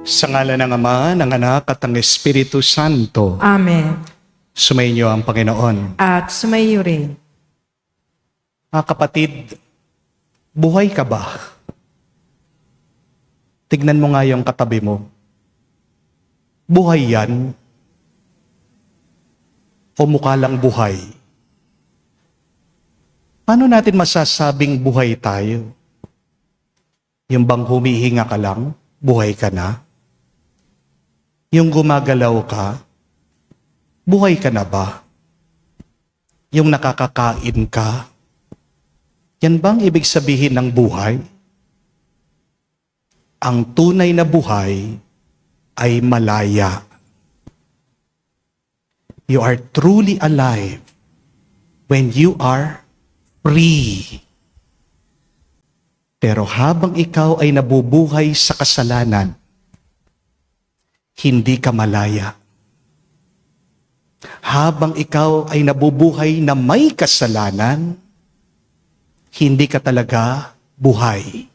Sa ngalan ng Ama, ng Anak, at ng Espiritu Santo. Amen. Sumayin niyo ang Panginoon. At sumayo rin. Mga kapatid, buhay ka ba? Tignan mo nga yung katabi mo. Buhay yan? O mukha lang buhay? Paano natin masasabing buhay tayo? Yung bang humihinga ka lang, buhay ka na? Yung gumagalaw ka, buhay ka na ba? Yung nakakakain ka, yan bang ibig sabihin ng buhay? Ang tunay na buhay ay malaya. You are truly alive when you are free. Pero habang ikaw ay nabubuhay sa kasalanan, hindi ka malaya. Habang ikaw ay nabubuhay na may kasalanan, hindi ka talaga buhay.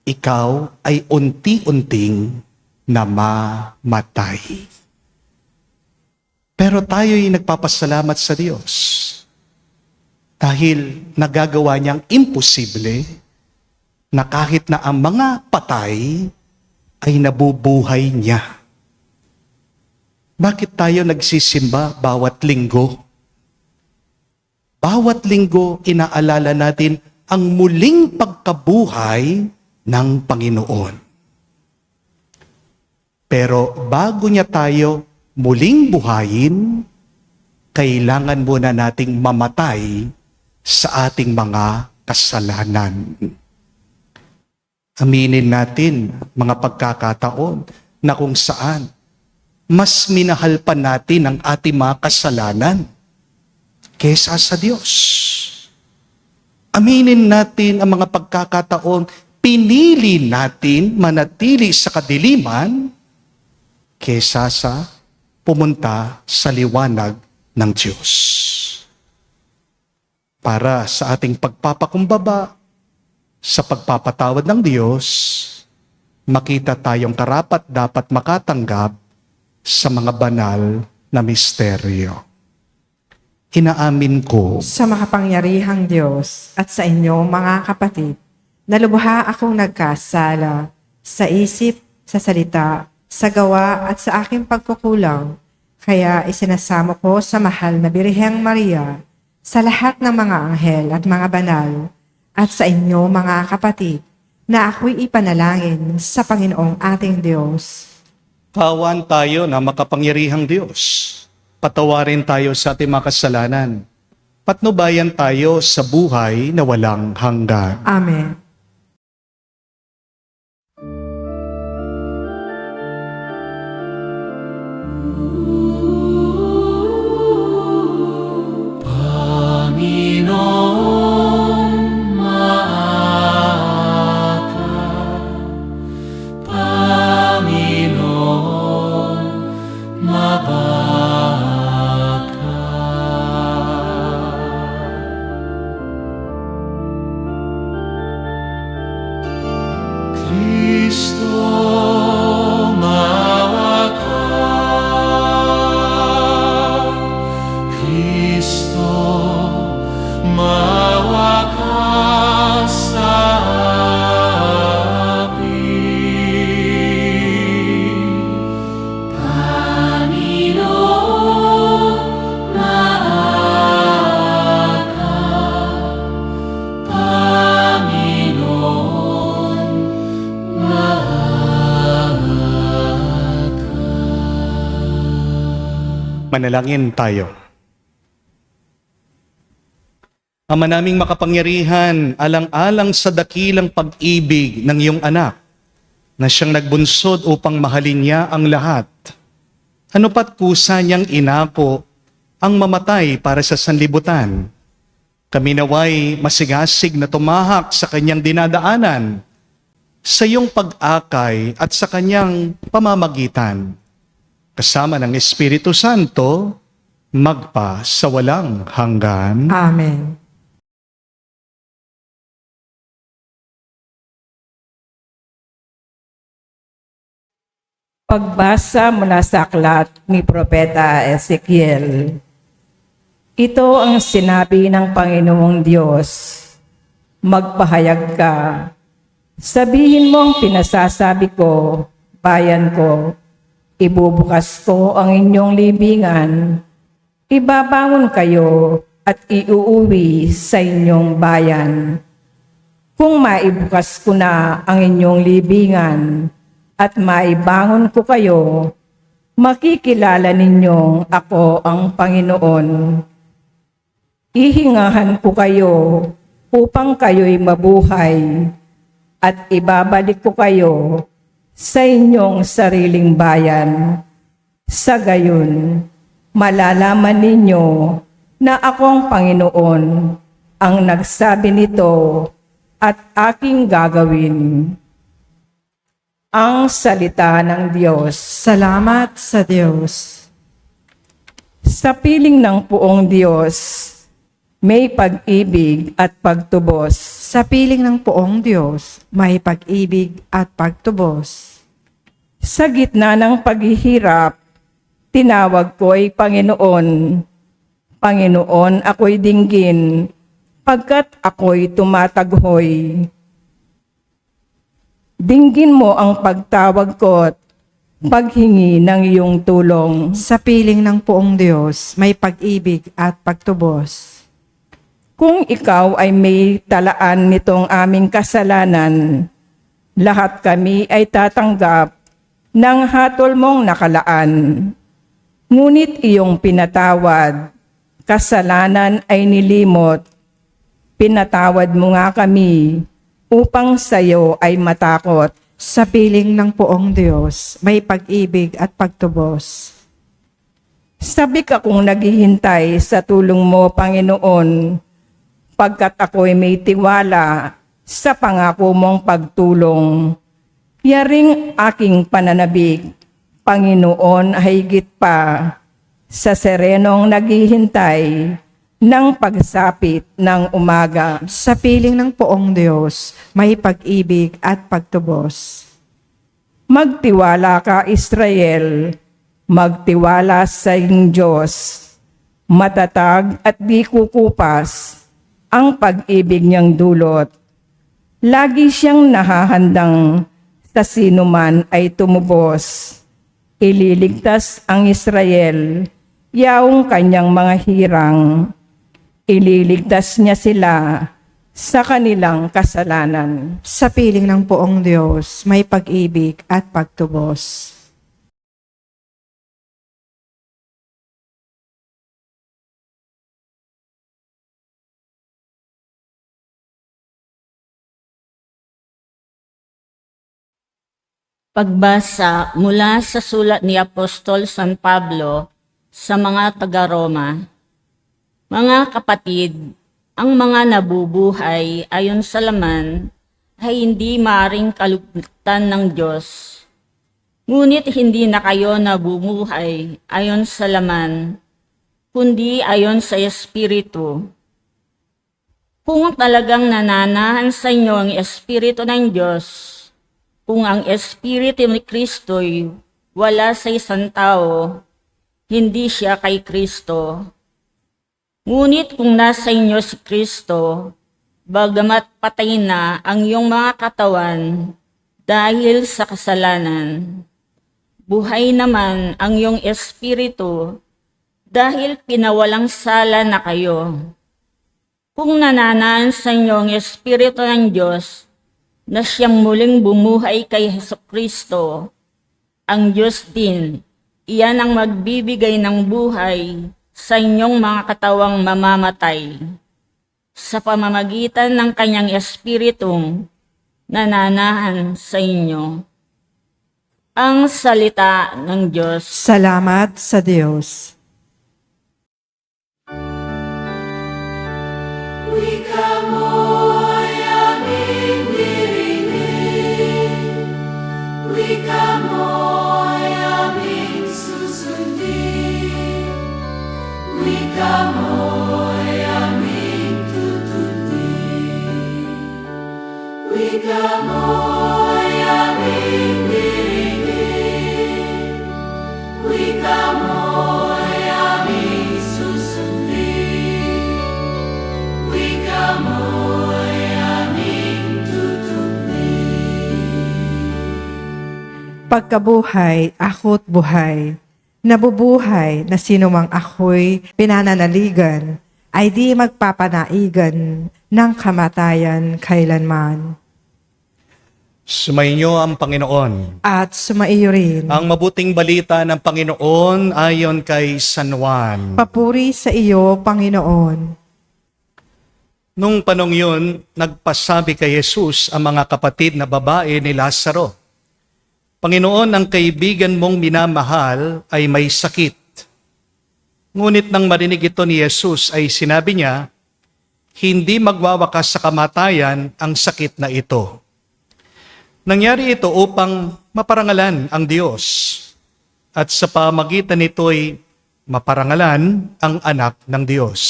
Ikaw ay unti-unting namamatay. Pero tayo'y nagpapasalamat sa Diyos dahil nagagawa niyang imposible na kahit na ang mga patay ay nabubuhay niya. Bakit tayo nagsisimba bawat linggo? Bawat linggo, inaalala natin ang muling pagkabuhay ng Panginoon. Pero bago niya tayo muling buhayin, kailangan muna nating mamatay sa ating mga kasalanan. Aminin natin mga pagkakataon na kung saan mas minahal pa natin ang ating mga kasalanan kesa sa Diyos. Aminin natin ang mga pagkakataon, pinili natin manatili sa kadiliman kesa sa pumunta sa liwanag ng Diyos. Para sa ating pagpapakumbaba, sa pagpapatawad ng Diyos, makita tayong karapat dapat makatanggap sa mga banal na misteryo. Inaamin ko Sa makapangyarihang Diyos at sa inyo, mga kapatid, na lubha akong nagkasala sa isip, sa salita, sa gawa at sa aking pagkukulang. Kaya isinasamo ko sa mahal na Birheng Maria, sa lahat ng mga anghel at mga banal, at sa inyo, mga kapatid, na ako'y ipanalangin sa Panginoong ating Diyos. kawan tayo na makapangyarihang Diyos. Patawarin tayo sa ating mga kasalanan. Patnubayan tayo sa buhay na walang hanggan. Amen. Manalangin tayo. Ama naming makapangyarihan, alang-alang sa dakilang pag-ibig ng iyong anak, na siyang nagbunsod upang mahalin niya ang lahat. Ano pat kusa niyang inako ang mamatay para sa sanlibutan. Kami naway masigasig na tumahak sa kanyang dinadaanan, sa iyong pag-akay at sa kanyang pamamagitan. Kasama ng Espiritu Santo, magpa sa walang hanggan. Amen. Pagbasa mula sa aklat ni Propeta Ezekiel. Ito ang sinabi ng Panginoong Diyos. Magpahayag ka. Sabihin mo ang pinasasabi ko, bayan ko. Ibubukas ko ang inyong libingan. Ibabangon kayo at iuuwi sa inyong bayan. Kung maibukas ko na ang inyong libingan at maibangon ko kayo, makikilala ninyong ako ang Panginoon. Ihingahan ko kayo upang kayo'y mabuhay at ibabalik ko kayo sa inyong sariling bayan. Sa gayon, malalaman ninyo na akong Panginoon ang nagsabi nito at aking gagawin. Ang salita ng Diyos. Salamat sa Diyos. Sa piling ng puong Diyos, may pag-ibig at pagtubos. Sa piling ng poong Diyos, may pag-ibig at pagtubos. Sa gitna ng paghihirap, tinawag ko ay Panginoon. Panginoon, ako'y dinggin, pagkat ako'y tumataghoy. Dinggin mo ang pagtawag ko't paghingi ng iyong tulong. Sa piling ng poong Diyos, may pag-ibig at pagtubos. Kung ikaw ay may talaan nitong aming kasalanan, lahat kami ay tatanggap ng hatol mong nakalaan. Ngunit iyong pinatawad, kasalanan ay nilimot. Pinatawad mo nga kami upang sa'yo ay matakot. Sa piling ng poong Diyos, may pag-ibig at pagtubos. Sabik akong naghihintay sa tulong mo, Panginoon, pagkat ako'y may tiwala sa pangako mong pagtulong. Yaring aking pananabik, Panginoon, higit pa sa serenong naghihintay ng pagsapit ng umaga. Sa piling ng poong Diyos, may pag-ibig at pagtubos. Magtiwala ka, Israel, magtiwala sa iyong Diyos. Matatag at di kukupas ang pag-ibig niyang dulot. Lagi siyang nahahandang sa sinuman ay tumubos. Ililigtas ang Israel, yaong kanyang mga hirang. Ililigtas niya sila sa kanilang kasalanan. Sa piling ng poong Diyos, may pag-ibig at pagtubos. Pagbasa mula sa sulat ni Apostol San Pablo sa mga taga-Roma. Mga kapatid, ang mga nabubuhay ayon sa laman ay hindi maaring kalugtan ng Diyos. Ngunit hindi na kayo nabubuhay ayon sa laman, kundi ayon sa Espiritu. Kung talagang nananahan sa inyo ang Espiritu ng Diyos, kung ang Espiritu ni Kristo'y wala sa isang tao, hindi siya kay Kristo. Ngunit kung nasa inyo si Kristo, bagamat patay na ang iyong mga katawan dahil sa kasalanan, buhay naman ang iyong Espiritu dahil pinawalang sala na kayo. Kung nananaan sa inyo ang Espiritu ng Diyos, na siyang muling bumuhay kay Jesucristo, ang Diyos din, iyan ang magbibigay ng buhay sa inyong mga katawang mamamatay sa pamamagitan ng kanyang Espiritong nananahan sa inyo. Ang salita ng Diyos. Salamat sa Diyos. Wika mo'y aming dirinig, wika mo'y aming susundin, wika mo'y aming tututin, wika mo'y aming dirinig. Wika mo'y aming susundin. Wika mo'y aming tutupin. Pagkabuhay, ako't buhay. Nabubuhay na sinumang ako'y pinananaligan, ay di magpapanaigan ng kamatayan kailanman. Sumainyo ang Panginoon. At sumaiyo rin. Ang mabuting balita ng Panginoon ayon kay San Juan. Papuri sa iyo, Panginoon. Nung panong yun, nagpasabi kay Jesus ang mga kapatid na babae ni Lazaro, Panginoon, ang kaibigan mong minamahal ay may sakit. Ngunit nang marinig ito ni Jesus ay sinabi niya, hindi magwawakas sa kamatayan ang sakit na ito. Nangyari ito upang maparangalan ang Diyos at sa pamagitan nito'y maparangalan ang anak ng Diyos.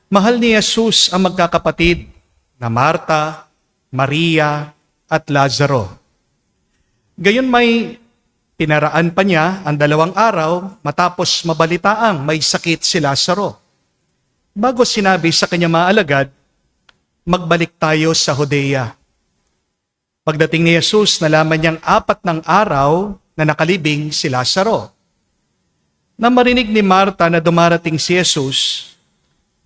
Mahal ni Jesus ang magkakapatid na Marta, Maria at Lazaro. Gayon may pinaraan pa niya ang 2 araw matapos mabalitaang may sakit si Lazaro. Bago sinabi sa kanyang mga alagad, magbalik tayo sa Judea. Pagdating ni Jesus, nalaman niyang 4 araw na nakalibing si Lazaro. Nang marinig ni Marta na dumarating si Jesus,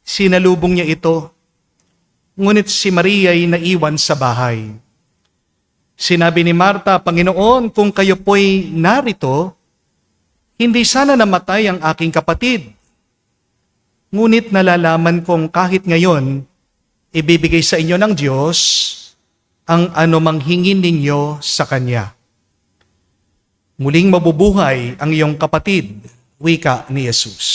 sinalubong niya ito. Ngunit si Maria ay naiwan sa bahay. Sinabi ni Marta, Panginoon, kung kayo po'y narito, hindi sana namatay ang aking kapatid. Ngunit nalalaman kong kahit ngayon, ibibigay sa inyo ng Diyos ang anumang hingin ninyo sa Kanya. Muling mabubuhay ang iyong kapatid, wika ni Jesus.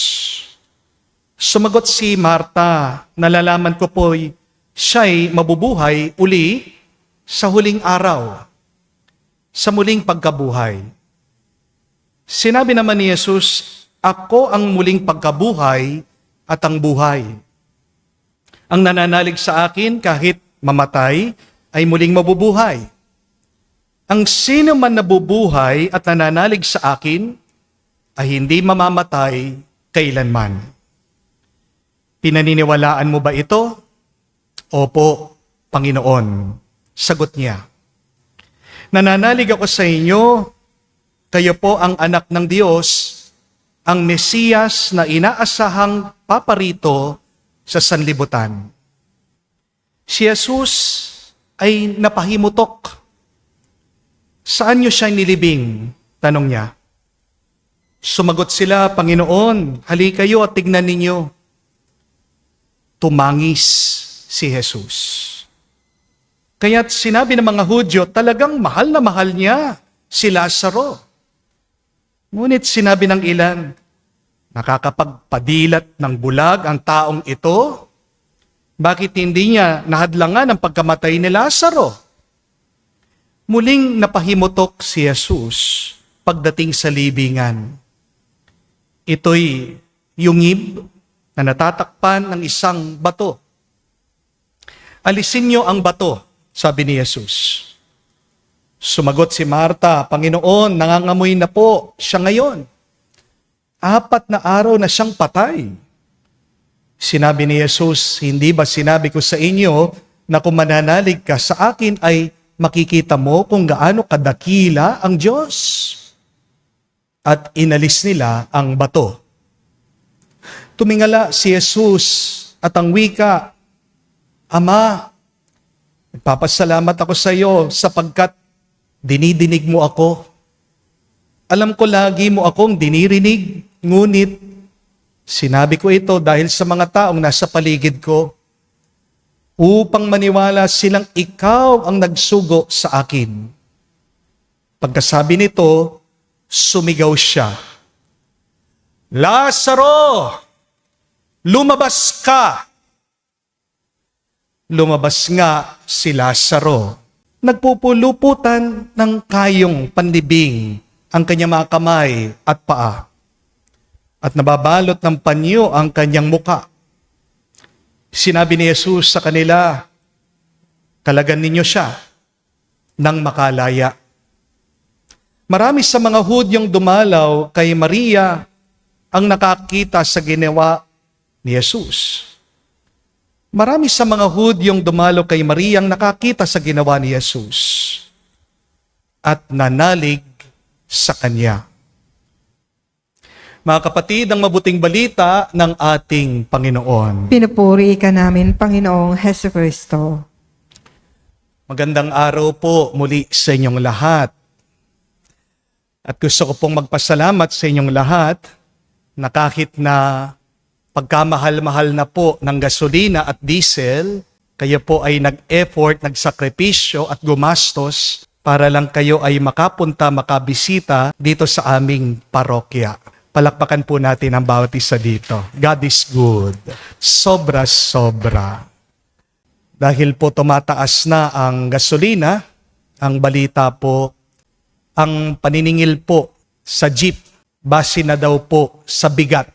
Sumagot si Marta, nalalaman ko po'y siya'y mabubuhay uli sa huling araw, sa muling pagkabuhay. Sinabi naman ni Jesus, ako ang muling pagkabuhay at ang buhay. Ang nananalig sa akin kahit mamatay ay muling mabubuhay. Ang sino man nabubuhay at nananalig sa akin ay hindi mamamatay kailanman. Pinaniniwalaan mo ba ito? Opo, Panginoon. Sagot niya, nananalig ako sa inyo, kayo po ang anak ng Diyos, ang Mesiyas na inaasahang paparito sa sanlibutan. Si Jesus ay napahimutok. Saan niyo siya nilibing? Tanong niya. Sumagot sila, Panginoon, hali kayo at tignan ninyo. Tumangis si Jesus. Kaya't sinabi ng mga Hudyo, talagang mahal na mahal niya si Lazaro. Ngunit sinabi ng ilan, nakakapagpadilat ng bulag ang taong ito? Bakit hindi niya nahadlangan ang pagkamatay ni Lazaro? Muling napahimutok si Jesus pagdating sa libingan. Ito'y yungib na natatakpan ng isang bato. Alisin niyo ang bato, sabi ni Jesus. Sumagot si Marta, Panginoon, nangangamoy na po siya ngayon. 4 na araw na siyang patay. Sinabi ni Jesus, hindi ba sinabi ko sa inyo na kung mananalig ka sa akin ay makikita mo kung gaano kadakila ang Diyos? At inalis nila ang bato. Tumingala si Jesus at ang wika, Ama, nagpapasalamat ako sa iyo sapagkat dinidinig mo ako. Alam ko lagi mo akong dinirinig, ngunit sinabi ko ito dahil sa mga taong nasa paligid ko upang maniwala silang ikaw ang nagsugo sa akin. Pagkasabi nito, sumigaw siya, Lazaro, lumabas ka! Lumabas nga si Lazaro. Nagpupuluputan ng kayong panlibing ang kanyang mga kamay at paa. At nababalot ng panyo ang kanyang muka. Sinabi ni Jesus sa kanila, kalagan ninyo siya nang makalaya. Marami sa mga Hudyong dumalaw kay Maria ang nakakita sa ginawa ni Jesus. Marami sa mga Hudyong dumalo kay Maria ang nakakita sa ginawa ni Jesus at nanalig sa Kanya. Mga kapatid, ang mabuting balita ng ating Panginoon. Pinupuri ka namin, Panginoong Hesus Kristo. Magandang araw po muli sa inyong lahat. At gusto ko pong magpasalamat sa inyong lahat na kahit na pagkamahal-mahal na po ng gasolina at diesel, kayo po ay nag-effort, nagsakripisyo at gumastos para lang kayo ay makapunta, makabisita dito sa aming parokya. Palakpakan po natin ang bawat isa dito. God is good. Sobra-sobra. Dahil po tumataas na ang gasolina, ang balita po, ang paniningil po sa jeep, base na daw po sa bigat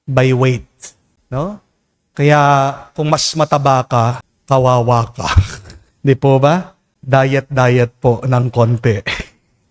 by weight. No? Kaya kung mas mataba ka, kawawa ka. Di po ba? Diet po ng konti.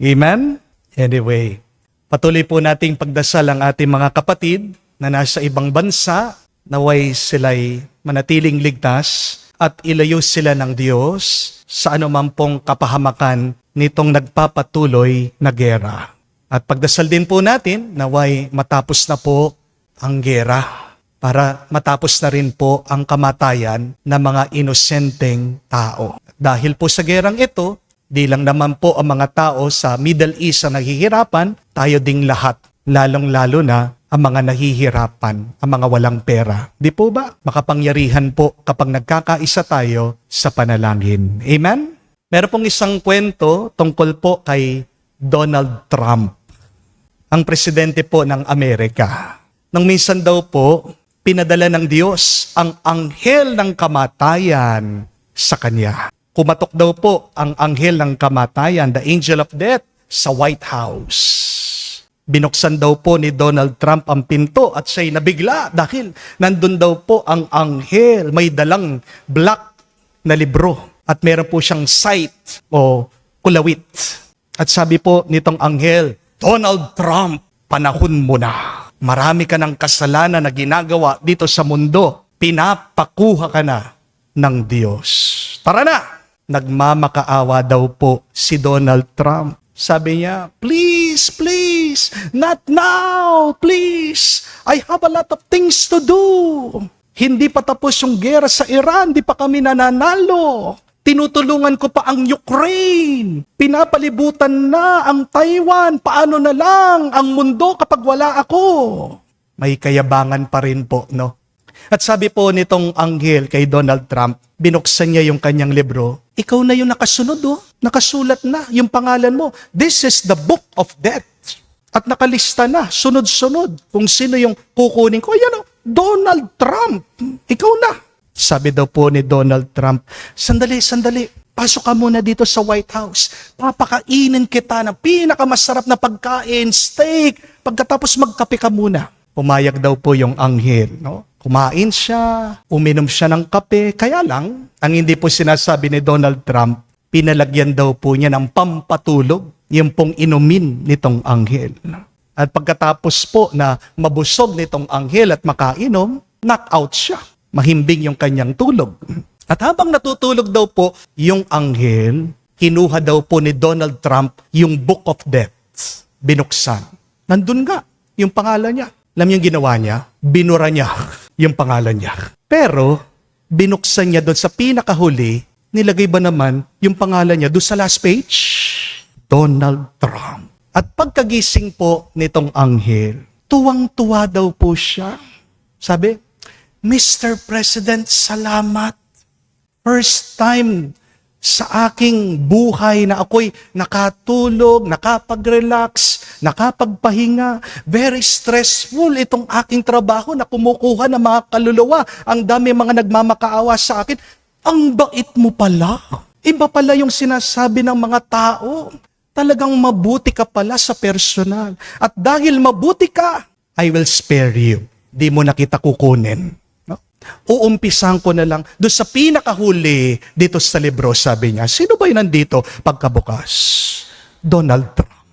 Amen? Anyway, patuloy po nating pagdasal ang ating mga kapatid na nasa ibang bansa, naway sila'y manatiling ligtas at ilayo sila ng Diyos sa anuman pong kapahamakan nitong nagpapatuloy na gera. At pagdasal din po natin, naway matapos na po ang gera para matapos na rin po ang kamatayan ng mga inosenteng tao. Dahil po sa gerang ito, di lang naman po ang mga tao sa Middle East ang naghihirapan, tayo ding lahat, lalong-lalo na ang mga nahihirapan, ang mga walang pera. Di po ba? Makapangyarihan po kapag nagkakaisa tayo sa panalangin. Amen? Meron pong isang kwento tungkol po kay Donald Trump, ang presidente po ng Amerika. Nang minsan daw po, pinadala ng Diyos ang anghel ng kamatayan sa kanya. Kumatok daw po ang anghel ng kamatayan, the angel of death, sa White House. Binuksan daw po ni Donald Trump ang pinto at siya'y nabigla dahil nandun daw po ang anghel, may dalang black na libro at meron po siyang sight o kulawit. At sabi po nitong anghel, Donald Trump, panahon mo na. Marami ka ng kasalanan na ginagawa dito sa mundo. Pinapakuha ka na ng Diyos. Tara na! Nagmamakaawa daw po si Donald Trump. Sabi niya, please, not now, please. I have a lot of things to do. Hindi pa tapos yung gera sa Iran, di pa kami nananalo. Tinutulungan ko pa ang Ukraine. Pinapalibutan na ang Taiwan. Paano na lang ang mundo kapag wala ako? May kayabangan pa rin po, no? At sabi po nitong anghel kay Donald Trump, binuksan niya yung kanyang libro. Ikaw na yung nakasunod, oh. Nakasulat na yung pangalan mo. This is the book of death. At nakalista na, sunod-sunod, kung sino yung kukunin ko. Ayan, oh, Donald Trump. Ikaw na. Sabi daw po ni Donald Trump, sandali. Pasok ka muna dito sa White House. Papakainin kita ng pinakamasarap na pagkain, steak. Pagkatapos magkape ka muna. Pumayag daw po yung anghel, no? Kumain siya, uminom siya ng kape. Kaya lang, ang hindi po sinasabi ni Donald Trump, pinalagyan daw po niya ng pampatulog, yung pong inumin nitong anghel. At pagkatapos po na mabusog nitong anghel at makainom, knock-out siya. Mahimbing yung kanyang tulog. At habang natutulog daw po yung anghel, kinuha daw po ni Donald Trump yung Book of Death. Binuksan. Nandun nga yung pangalan niya. Alam niyo yung ginawa niya? Binura niya yung pangalan niya. Pero, binuksan niya doon sa pinakahuli, nilagay ba naman yung pangalan niya doon sa last page? Donald Trump. At pagkagising po nitong anghel, tuwang-tuwa daw po siya. Sabi, Mr. President, salamat. First time sa aking buhay na ako'y nakatulog, nakapag-relax, nakapagpahinga. Very stressful itong aking trabaho na kumukuha ng mga kaluluwa. Ang dami mga nagmamakaawa sa akin. Ang bait mo pala. Iba pala yung sinasabi ng mga tao. Talagang mabuti ka pala sa personal. At dahil mabuti ka, I will spare you. Di mo na kita kukunin. Uumpisan ko na lang doon sa pinakahuli dito sa libro, sabi niya. Sino ba yung nandito pagkabukas? Donald Trump.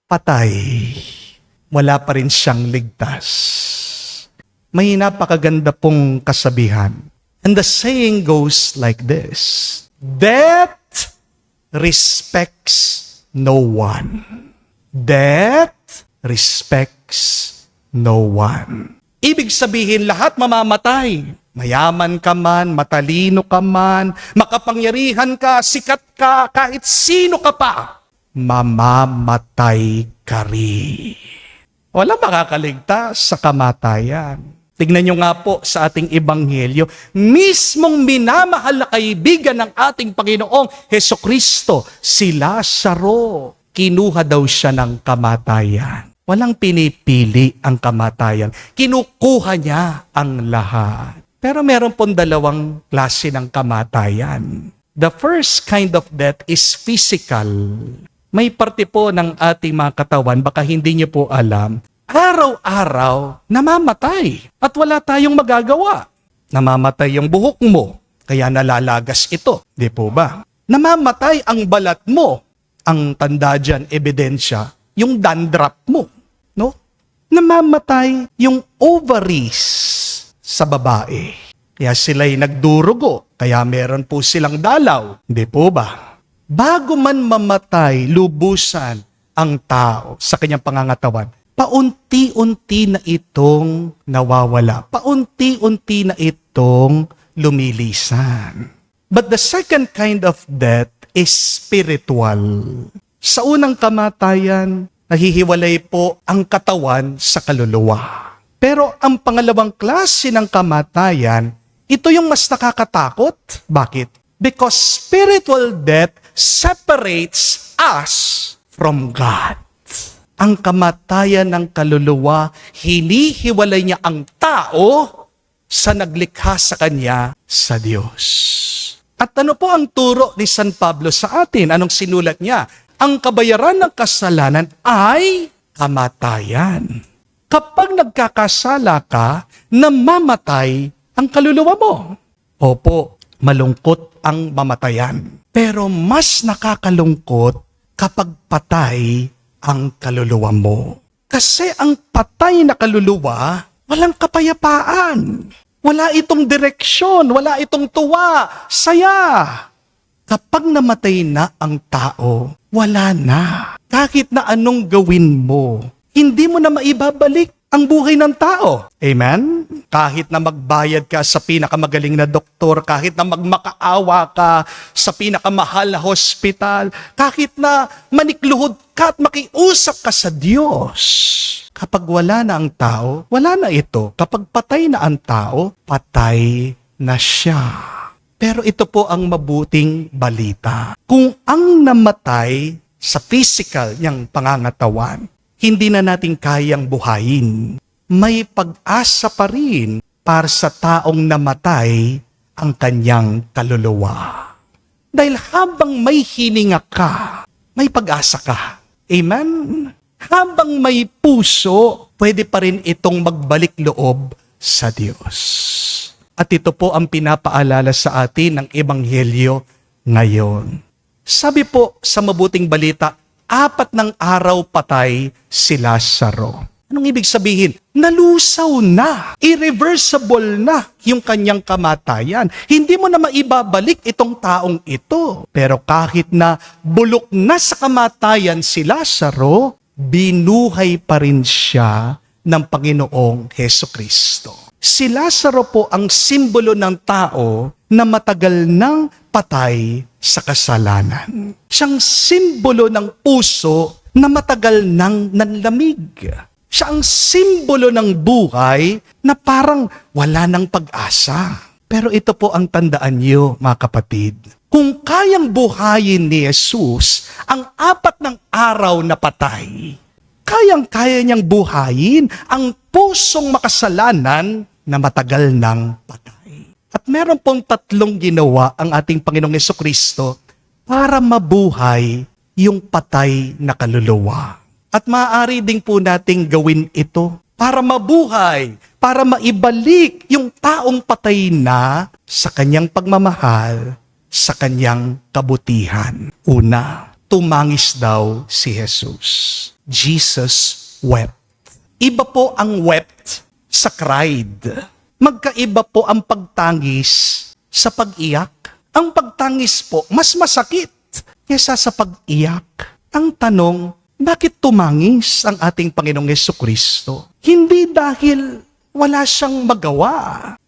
patay, wala pa rin siyang ligtas. May napakaganda pong kasabihan. And the saying goes like this: death respects no one. Death respects no one. Ibig sabihin, lahat mamamatay. Mayaman ka man, matalino ka man, makapangyarihan ka, sikat ka, kahit sino ka pa, mamamatay ka rin. Wala makakaligtas sa kamatayan. Tignan nyo nga po sa ating ebanghelyo, mismong minamahal na kaibigan ng ating Panginoong Hesukristo, si Lazaro, kinuha daw siya ng kamatayan. Walang pinipili ang kamatayan. Kinukuha niya ang lahat. Pero meron pong dalawang klase ng kamatayan. The first kind of death is physical. May parte po ng ating mga katawan, baka hindi niyo po alam, araw-araw namamatay at wala tayong magagawa. Namamatay yung buhok mo, kaya nalalagas ito. Di po ba? Namamatay ang balat mo. Ang tanda dyan, ebidensya, yung dandruff mo. No? Namamatay yung ovaries sa babae. Kaya sila'y nagdurugo, kaya meron po silang dalaw. Di po ba? Bago man mamatay, lubusan ang tao sa kanyang pangangatawan, paunti-unti na itong nawawala. Paunti-unti na itong lumilisan. But the second kind of death is spiritual. Sa unang kamatayan, nahihiwalay po ang katawan sa kaluluwa. Pero ang pangalawang klase ng kamatayan, ito yung mas nakakatakot. Bakit? Because spiritual death separates us from God. Ang kamatayan ng kaluluwa, hinihiwalay niya ang tao sa naglikha sa kanya sa Diyos. At ano po ang turo ni San Pablo sa atin? Anong sinulat niya? Ang kabayaran ng kasalanan ay kamatayan. Kapag nagkakasala ka, namamatay ang kaluluwa mo. Opo, malungkot ang mamatayan. Pero mas nakakalungkot kapag patay ang kaluluwa mo. Kasi ang patay na kaluluwa, walang kapayapaan. Wala itong direksyon, wala itong tuwa, saya. Kapag namatay na ang tao, wala na. Kahit na anong gawin mo, hindi mo na maibabalik ang buhay ng tao. Amen? Kahit na magbayad ka sa pinakamagaling na doktor, kahit na magmakaawa ka sa pinakamahal na hospital, kahit na manikluhod ka at makiusap ka sa Diyos. Kapag wala na ang tao, wala na ito. Kapag patay na ang tao, patay na siya. Pero ito po ang mabuting balita. Kung ang namatay sa physical niyang pangangatawan, hindi na natin kayang buhayin. May pag-asa pa rin para sa taong namatay ang kanyang kaluluwa. Dahil habang may hininga ka, may pag-asa ka. Amen? Habang may puso, pwede pa rin itong magbalik loob sa Diyos. At ito po ang pinapaalala sa atin ng Ebanghelyo ngayon. Sabi po sa mabuting balita, 4 araw patay si Lazaro. Anong ibig sabihin? Nalusaw na, irreversible na yung kanyang kamatayan. Hindi mo na maibabalik itong taong ito. Pero kahit na bulok na sa kamatayan si Lazaro, binuhay pa rin siya ng Panginoong Hesukristo. Si Lazaro po ang simbolo ng tao na matagal nang patay sa kasalanan. Siyang simbolo ng puso na matagal nang nanlamig. Siya ang simbolo ng buhay na parang wala nang pag-asa. Pero ito po ang tandaan niyo, mga kapatid. Kung kayang buhayin ni Jesus ang 4 araw na patay, kayang-kaya niyang buhayin ang pusong makasalanan na matagal nang patay. At meron pong 3 ginawa ang ating Panginoong Hesukristo para mabuhay yung patay na kaluluwa. At maaari din po nating gawin ito para mabuhay, para maibalik yung taong patay na sa kanyang pagmamahal, sa kanyang kabutihan. Una, tumangis daw si Jesus. Jesus wept. Iba po ang wept sa cried. Magkaiba po ang pagtangis sa pag-iyak. Ang pagtangis po, mas masakit kaysa sa pag-iyak. Ang tanong, bakit tumangis ang ating Panginoong Jesucristo? Hindi dahil wala siyang magawa.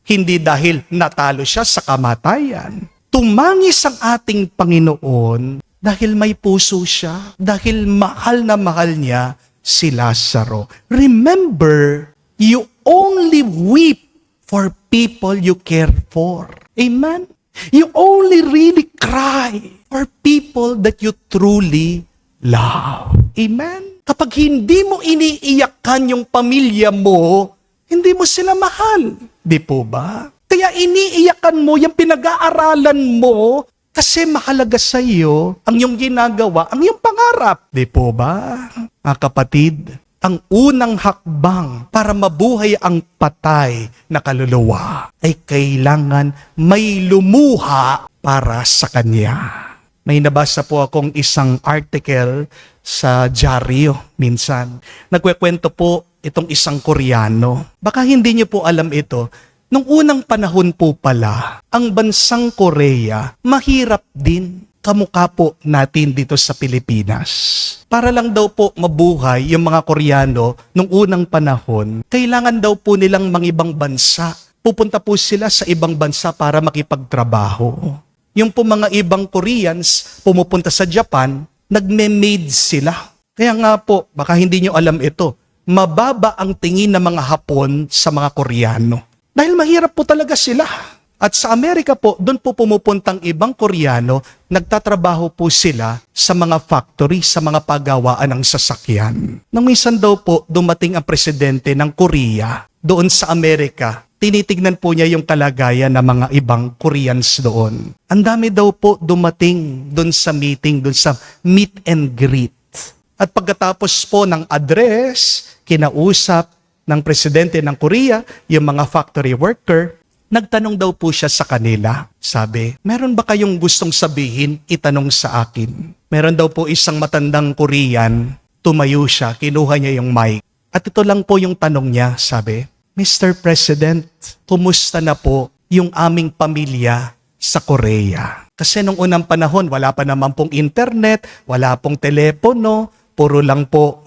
Hindi dahil natalo siya sa kamatayan. Tumangis ang ating Panginoon dahil may puso siya, dahil mahal na mahal niya si Lazaro. Remember, you only weep for people you care for. Amen? You only really cry for people that you truly love. Amen? Kapag hindi mo iniiyakan yung pamilya mo, hindi mo sila mahal. Di po ba? Kaya iniiyakan mo yung pinag-aaralan mo kasi mahalaga sa iyo ang iyong ginagawa, ang iyong pangarap. Di po ba? Mga kapatid, ang unang hakbang para mabuhay ang patay na kaluluwa ay kailangan may lumuha para sa kanya. May nabasa po akong isang article sa dyaryo minsan. Nagkukwento po itong isang Koreano. Baka hindi niyo po alam ito. Nung unang panahon po pala, ang bansang Korea, mahirap din kamukha po natin dito sa Pilipinas. Para lang daw po mabuhay yung mga Koreano nung unang panahon, kailangan daw po nilang mangibang bansa. Pupunta po sila sa ibang bansa para makipagtrabaho. Yung po mga ibang Koreans, pumupunta sa Japan, nagme-maid sila. Kaya nga po, baka hindi nyo alam ito, mababa ang tingin ng mga Hapon sa mga Koreano. Dahil mahirap po talaga sila. At sa Amerika po, doon po pumupuntang ibang Koreano, nagtatrabaho po sila sa mga factory, sa mga pagawaan ng sasakyan. Nang minsan daw po, dumating ang presidente ng Korea doon sa Amerika. Tinitignan po niya yung kalagayan ng mga ibang Koreans doon. Ang dami daw po dumating doon sa meeting, doon sa meet and greet. At pagkatapos po ng address, kinausap ng presidente ng Korea, yung mga factory worker, nagtanong daw po siya sa kanila. Sabi, meron ba kayong gustong sabihin, itanong sa akin? Meron daw po isang matandang Korean, tumayo siya, kinuha niya yung mic. At ito lang po yung tanong niya, sabi, Mr. President, kumusta na po yung aming pamilya sa Korea? Kasi nung unang panahon, wala pa naman pong internet, wala pong telepono, puro lang po,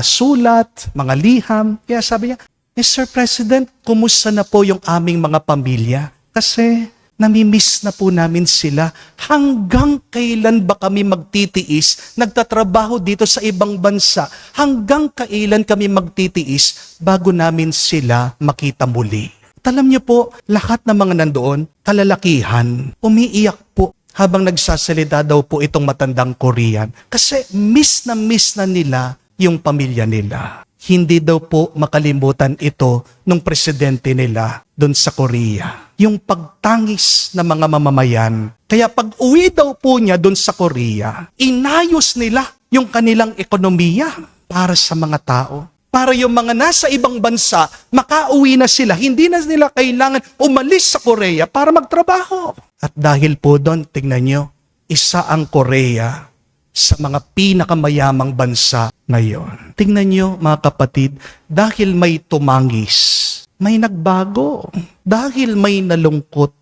sulat, mga liham. Kaya sabi niya, Mr. President, kumusta na po yung aming mga pamilya? Kasi namimiss na po namin sila. Hanggang kailan ba kami magtitiis, nagtatrabaho dito sa ibang bansa? Hanggang kailan kami magtitiis bago namin sila makita muli? At alam niyo po, lahat ng mga nandoon, kalalakihan, umiiyak po habang nagsasalita daw po itong matandang Korean. Kasi miss na nila yung pamilya nila. Hindi daw po makalimutan ito nung presidente nila doon sa Korea. Yung pagtangis ng mga mamamayan. Kaya pag uwi daw po niya doon sa Korea, inayos nila yung kanilang ekonomiya para sa mga tao. Para yung mga nasa ibang bansa, makauwi na sila. Hindi na nila kailangan umalis sa Korea para magtrabaho. At dahil po doon, tingnan nyo, isa ang Korea sa mga pinakamayamang bansa ngayon. Tingnan nyo mga kapatid, dahil may tumangis, may nagbago. Dahil may nalungkot,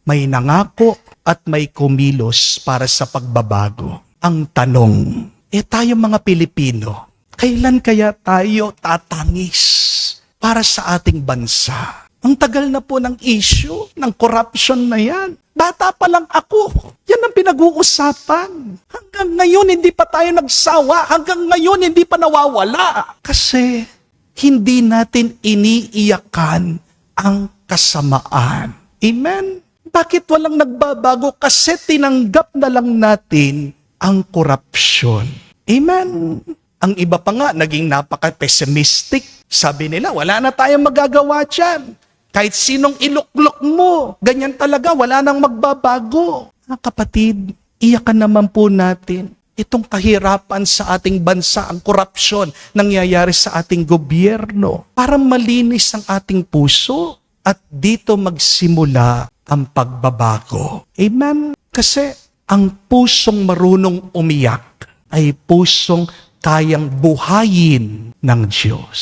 may nangako at may kumilos para sa pagbabago. Ang tanong, tayo mga Pilipino, kailan kaya tayo tatangis para sa ating bansa? Ang tagal na po ng issue, ng corruption na yan. Bata pa lang ako. Yan ang pinag-uusapan. Hanggang ngayon, hindi pa tayo nagsawa. Hanggang ngayon, hindi pa nawawala. Kasi, hindi natin iniiyakan ang kasamaan. Amen? Bakit walang nagbabago? Kasi tinanggap na lang natin ang korupsyon. Amen? Ang iba pa nga, naging napaka-pessimistic. Sabi nila, wala na tayong magagawa dyan. Kahit sinong iluklok mo, ganyan talaga, wala nang magbabago. Kapatid, iyakan naman po natin itong kahirapan sa ating bansa, ang korupsyon nangyayari sa ating gobyerno para malinis ang ating puso at dito magsimula ang pagbabago. Amen? Kasi Ang pusong marunong umiyak ay pusong kayang buhayin ng Diyos.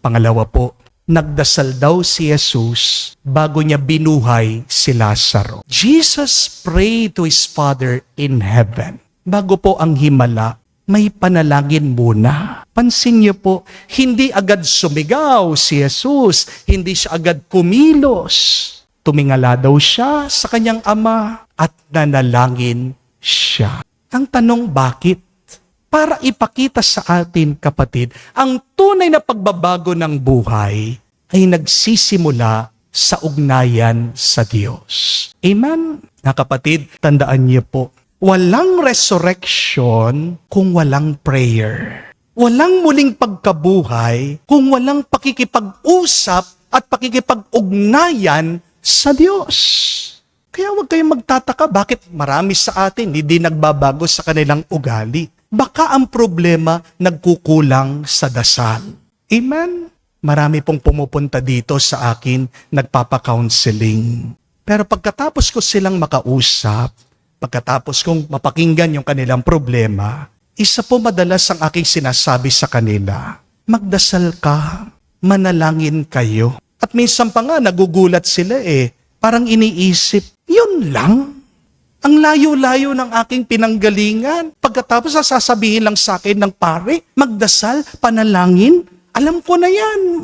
Pangalawa po, nagdasal daw si Jesus bago niya binuhay si Lazaro. Jesus prayed to His Father in heaven. Bago po ang himala, may panalangin muna. Pansin niyo po, hindi agad sumigaw si Jesus, hindi siya agad kumilos. Tumingala daw siya sa kanyang ama at nanalangin siya. Ang tanong, bakit? Para ipakita sa atin, kapatid, ang tunay na pagbabago ng buhay ay nagsisimula sa ugnayan sa Diyos. Amen? Na kapatid, tandaan niyo po, walang resurrection kung walang prayer. Walang muling pagkabuhay kung walang pakikipag-usap at pakikipag-ugnayan sa Diyos. Kaya huwag kayong magtataka bakit marami sa atin hindi nagbabago sa kanilang ugali. Baka ang problema nagkukulang sa dasal. Amen? Marami pong pumupunta dito sa akin, nagpapa-counseling. Pero pagkatapos ko silang makausap, pagkatapos kong mapakinggan yung kanilang problema, isa po madalas ang aking sinasabi sa kanila, magdasal ka, manalangin kayo. At minsan pa nga nagugulat sila parang iniisip, yun lang. Ang layo-layo ng aking pinanggalingan. Pagkatapos sasabihin lang sa akin ng pare, magdasal, panalangin, alam ko na yan.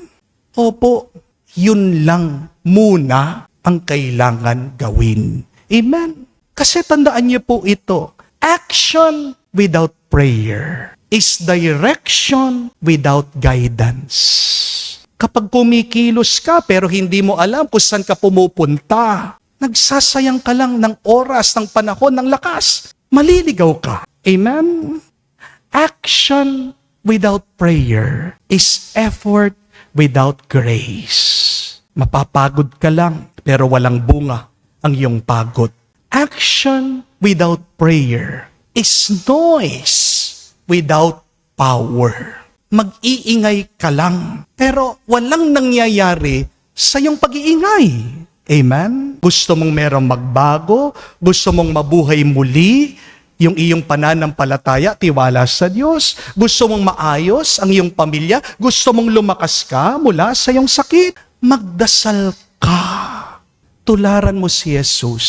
Opo, yun lang muna ang kailangan gawin. Amen? Kasi tandaan niyo po ito, action without prayer is direction without guidance. Kapag kumikilos ka pero hindi mo alam kung saan ka pumupunta, nagsasayang ka lang ng oras, ng panahon, ng lakas. Maliligaw ka. Amen? Action without prayer is effort without grace. Mapapagod ka lang pero walang bunga ang iyong pagod. Action without prayer is noise without power. Mag-iingay ka lang, pero walang nangyayari sa iyong pag-iingay. Amen? Gusto mong merong magbago, gusto mong mabuhay muli, yung iyong pananampalataya, tiwala sa Diyos, gusto mong maayos ang iyong pamilya, gusto mong lumakas ka mula sa iyong sakit, magdasal ka. Tularan mo si Jesus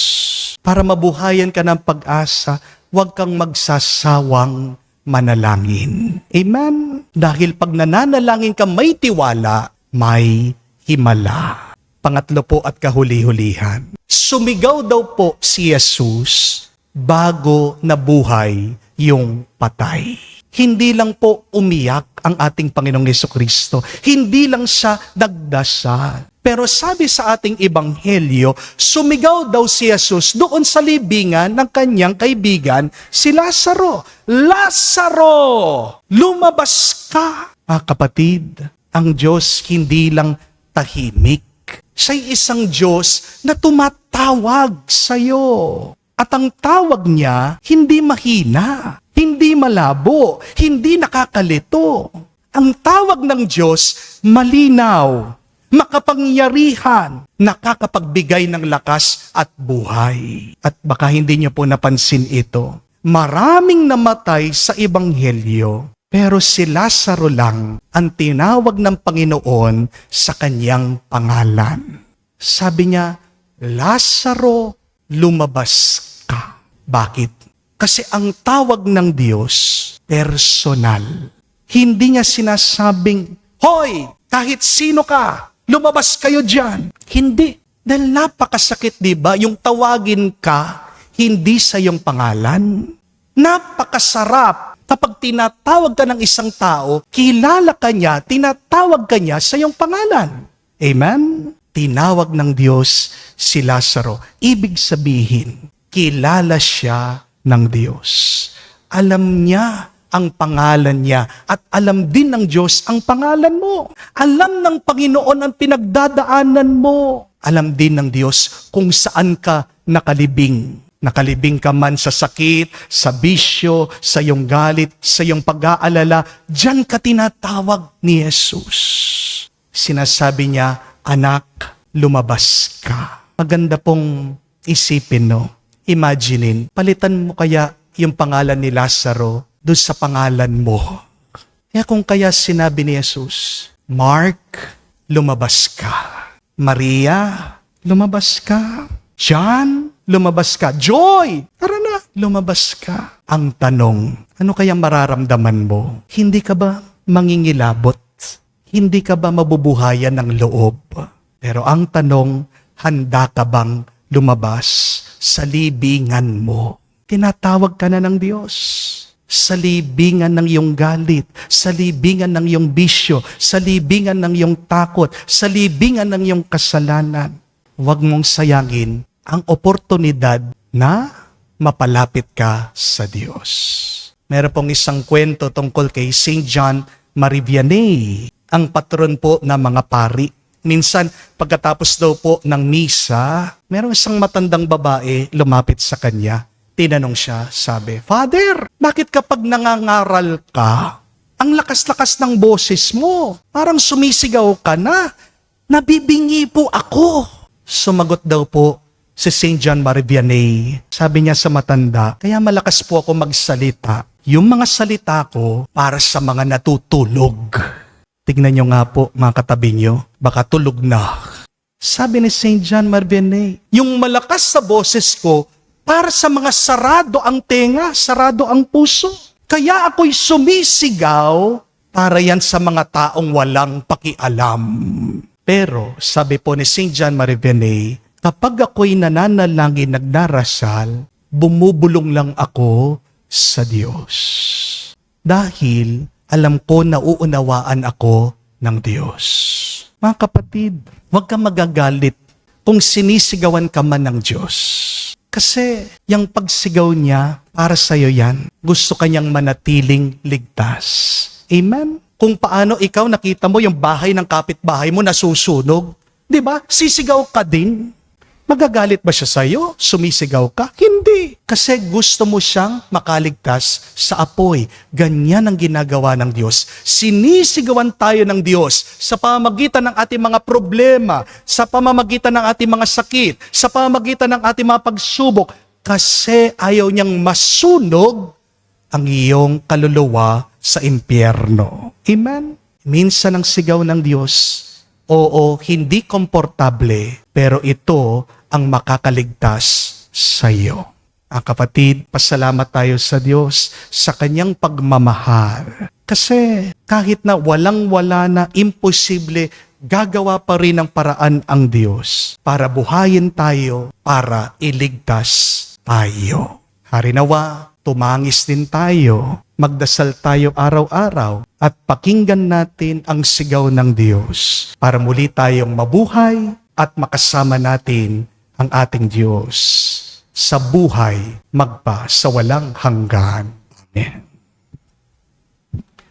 para mabuhayan ka ng pag-asa, huwag kang magsasawang manalangin. Amen? Dahil pag nananalangin ka may tiwala, may himala. Pangatlo po at kahuli-hulihan. Sumigaw daw po si Jesus bago nabuhay yung patay. Hindi lang po umiyak ang ating Panginoong Jesucristo. Hindi lang siya nagdasal. Pero sabi sa ating ebanghelyo, sumigaw daw si Jesus doon sa libingan ng kanyang kaibigan, si Lazaro. Lazaro! Lumabas ka! Kapatid, ang Diyos hindi lang tahimik. Siya'y isang Diyos na tumatawag sa'yo. At ang tawag niya, hindi mahina, hindi malabo, hindi nakakalito. Ang tawag ng Diyos, malinaw, makapangyarihan, nakakapagbigay ng lakas at buhay. At baka hindi niyo po napansin ito. Maraming namatay sa ebanghelyo, pero si Lazaro lang ang tinawag ng Panginoon sa kanyang pangalan. Sabi niya, Lazaro, lumabas ka. Bakit? Kasi ang tawag ng Diyos, personal. Hindi niya sinasabing, hoy, kahit sino ka, lumabas kayo dyan. Hindi. Dahil napakasakit, di ba? Yung tawagin ka, hindi sa iyong pangalan. Napakasarap kapag tinatawag ka ng isang tao, kilala ka niya, tinatawag ka niya sa iyong pangalan. Amen? Tinawag ng Diyos si Lazaro. Ibig sabihin, kilala siya ng Diyos. Alam niya ang pangalan niya at alam din ng Diyos ang pangalan mo. Alam ng Panginoon ang pinagdadaanan mo. Alam din ng Diyos kung saan ka nakalibing. Nakalibing ka man sa sakit, sa bisyo, sa iyong galit, sa iyong pag-aalala, diyan ka tinatawag ni Jesus. Sinasabi niya, anak, lumabas ka. Maganda pong isipin, no? Imaginein, palitan mo kaya yung pangalan ni Lazaro doon sa pangalan mo. Kaya kung kaya sinabi ni Jesus, Mark, lumabas ka. Maria, lumabas ka. John, lumabas ka. Joy, tara na, lumabas ka. Ang tanong, ano kaya mararamdaman mo? Hindi ka ba mangingilabot? Hindi ka ba mabubuhayan ng loob? Pero ang tanong, handa ka bang lumabas sa libingan mo? Tinatawag ka na ng Diyos. Sa libingan ng iyong galit, sa libingan ng iyong bisyo, sa libingan ng iyong takot, sa libingan ng iyong kasalanan. Huwag mong sayangin ang oportunidad na mapalapit ka sa Diyos. Meron pong isang kwento tungkol kay St. John Marivianney, ang patron po ng mga pari. Minsan, pagkatapos daw po ng misa, meron isang matandang babae lumapit sa kanya. Tinanong siya, sabi, Father, bakit kapag nangangaral ka, ang lakas-lakas ng boses mo, parang sumisigaw ka na, nabibingi po ako. Sumagot daw po si St. John Marivianney. Sabi niya sa matanda, kaya malakas po ako magsalita. Yung mga salita ko para sa mga natutulog. Tignan niyo nga po mga katabi niyo, baka tulog na. Sabi ni St. John Marivianney, yung malakas sa boses ko para sa mga sarado ang tenga, sarado ang puso. Kaya ako'y sumisigaw para yan sa mga taong walang pakialam. Pero sabi po ni St. John Marivianney, kapag ako'y nananalangin nagdarasal, bumubulong lang ako sa Diyos. Dahil alam ko na uunawaan ako ng Diyos. Mga kapatid, huwag kang magagalit kung sinisigawan ka man ng Diyos. Kasi yung pagsigaw niya, para sa'yo yan. Gusto kanyang manatiling ligtas. Amen? Kung paano ikaw nakita mo yung bahay ng kapitbahay mo nasusunog, di ba? Sisigaw ka din. Magagalit ba siya sa'yo? Sumisigaw ka? Hindi. Kasi gusto mo siyang makaligtas sa apoy. Ganyan ang ginagawa ng Diyos. Sinisigawan tayo ng Diyos sa pamamagitan ng ating mga problema, sa pamamagitan ng ating mga sakit, sa pamamagitan ng ating mga pagsubok, kasi ayaw niyang masunog ang iyong kaluluwa sa impyerno. Amen? Minsan ang sigaw ng Diyos, oo, hindi komportable, pero ito ang makakaligtas sa iyo. Kapatid, pasalamat tayo sa Diyos sa kanyang pagmamahal. Kasi kahit na walang-wala na, imposible, gagawa pa rin ng paraan ang Diyos para buhayin tayo, para iligtas tayo. Harinawa, tumangis din tayo, magdasal tayo araw-araw at pakinggan natin ang sigaw ng Diyos para muli tayong mabuhay at makasama natin ang ating Diyos sa buhay magpa sa walang hanggan. Amen.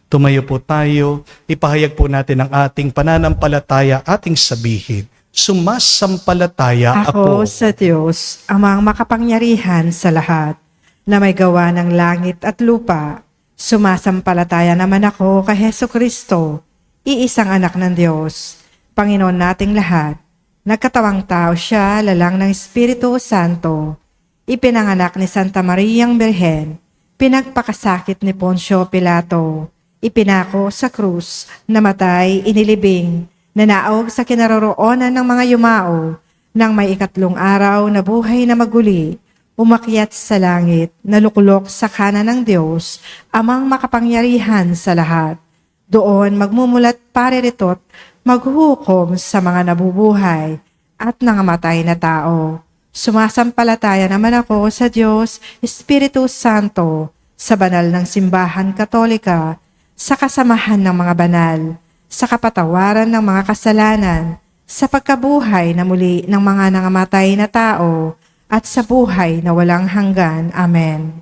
Tumayo po tayo, ipahayag po natin ang ating pananampalataya, ating sabihin, sumasampalataya Ako ako. sa Diyos, amang makapangyarihan sa lahat, na may gawa ng langit at lupa. Sumasampalataya naman ako kay Hesukristo, iisang anak ng Diyos, Panginoon nating lahat. Nagkatawang tao siya, lalang ng Espiritu Santo. Ipinanganak ni Santa Mariang Birhen, pinagpakasakit ni Poncio Pilato, ipinako sa krus, namatay, inilibing, nanaog sa kinaroroonan ng mga yumao, nang may ikatlong araw na buhay na maguli, umakyat sa langit, nalukulok sa kanan ng Diyos, amang makapangyarihan sa lahat. Doon magmumulat pariritot, maghuhukom sa mga nabubuhay at nangamatay na tao. Sumasampalataya naman ako sa Diyos, Espiritu Santo, sa banal ng simbahan katolika, sa kasamahan ng mga banal, sa kapatawaran ng mga kasalanan, sa pagkabuhay na muli ng mga nangamatay na tao, at sa buhay na walang hanggan. Amen.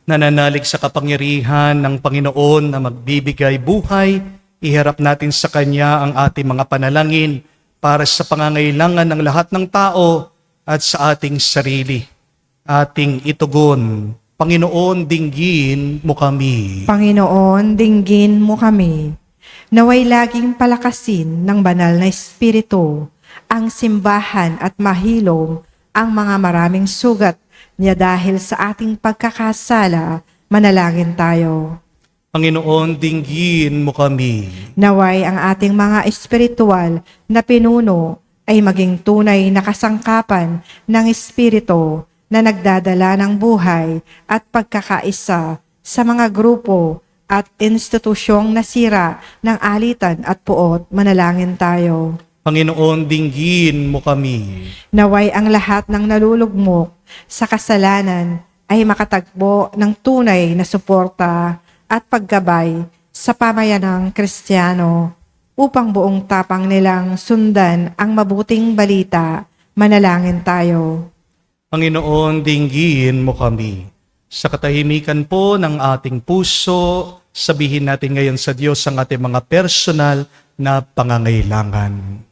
Nananalig sa kapangyarihan ng Panginoon na magbibigay buhay, iharap natin sa Kanya ang ating mga panalangin para sa pangangailangan ng lahat ng tao at sa ating sarili. Ating itugon, Panginoon, dinggin mo kami. Panginoon, dinggin mo kami. Naway laging palakasin ng banal na Espiritu ang simbahan at mahilom ang mga maraming sugat niya dahil sa ating pagkakasala, manalangin tayo. Panginoon, dinggin mo kami. Naway ang ating mga espiritual na pinuno ay maging tunay na kasangkapan ng Espiritu na nagdadala ng buhay at pagkakaisa sa mga grupo at institusyong nasira ng alitan at puot. Manalangin tayo. Panginoon, dinggin mo kami. Naway ang lahat ng nalulugmok sa kasalanan ay makatagpo ng tunay na suporta at paggabay sa pamayanang Kristiyano upang buong tapang nilang sundan ang mabuting balita. Manalangin tayo. Panginoon, dinggin mo kami. Sa katahimikan po ng ating puso, sabihin natin ngayon sa Diyos ang ating mga personal na pangangailangan.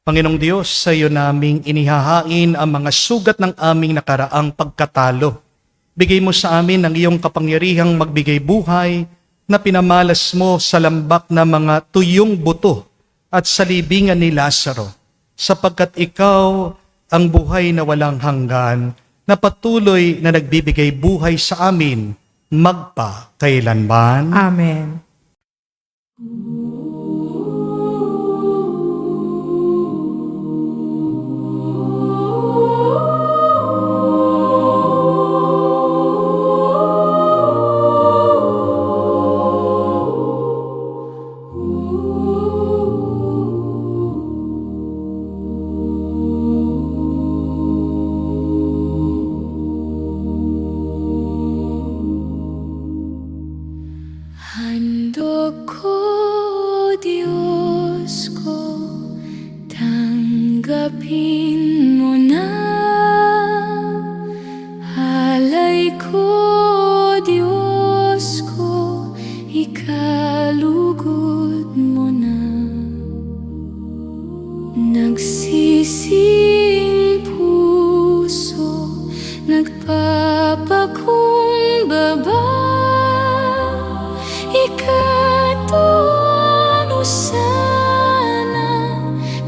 Panginoong Diyos, sa iyo naming inihahain ang mga sugat ng aming nakaraang pagkatalo. Bigay mo sa amin ang iyong kapangyarihang magbigay buhay na pinamalas mo sa lambak na mga tuyong buto at sa libingan ni Lazaro, sapagkat ikaw ang buhay na walang hanggan na patuloy na nagbibigay buhay sa amin magpa kailanman. Amen. Handog ko, Diyos ko, tanggapin mo na. Halay ko, Diyos ko, ikalugod mo na. Nagsising puso, nagpapakumbaba. Ikatuano sana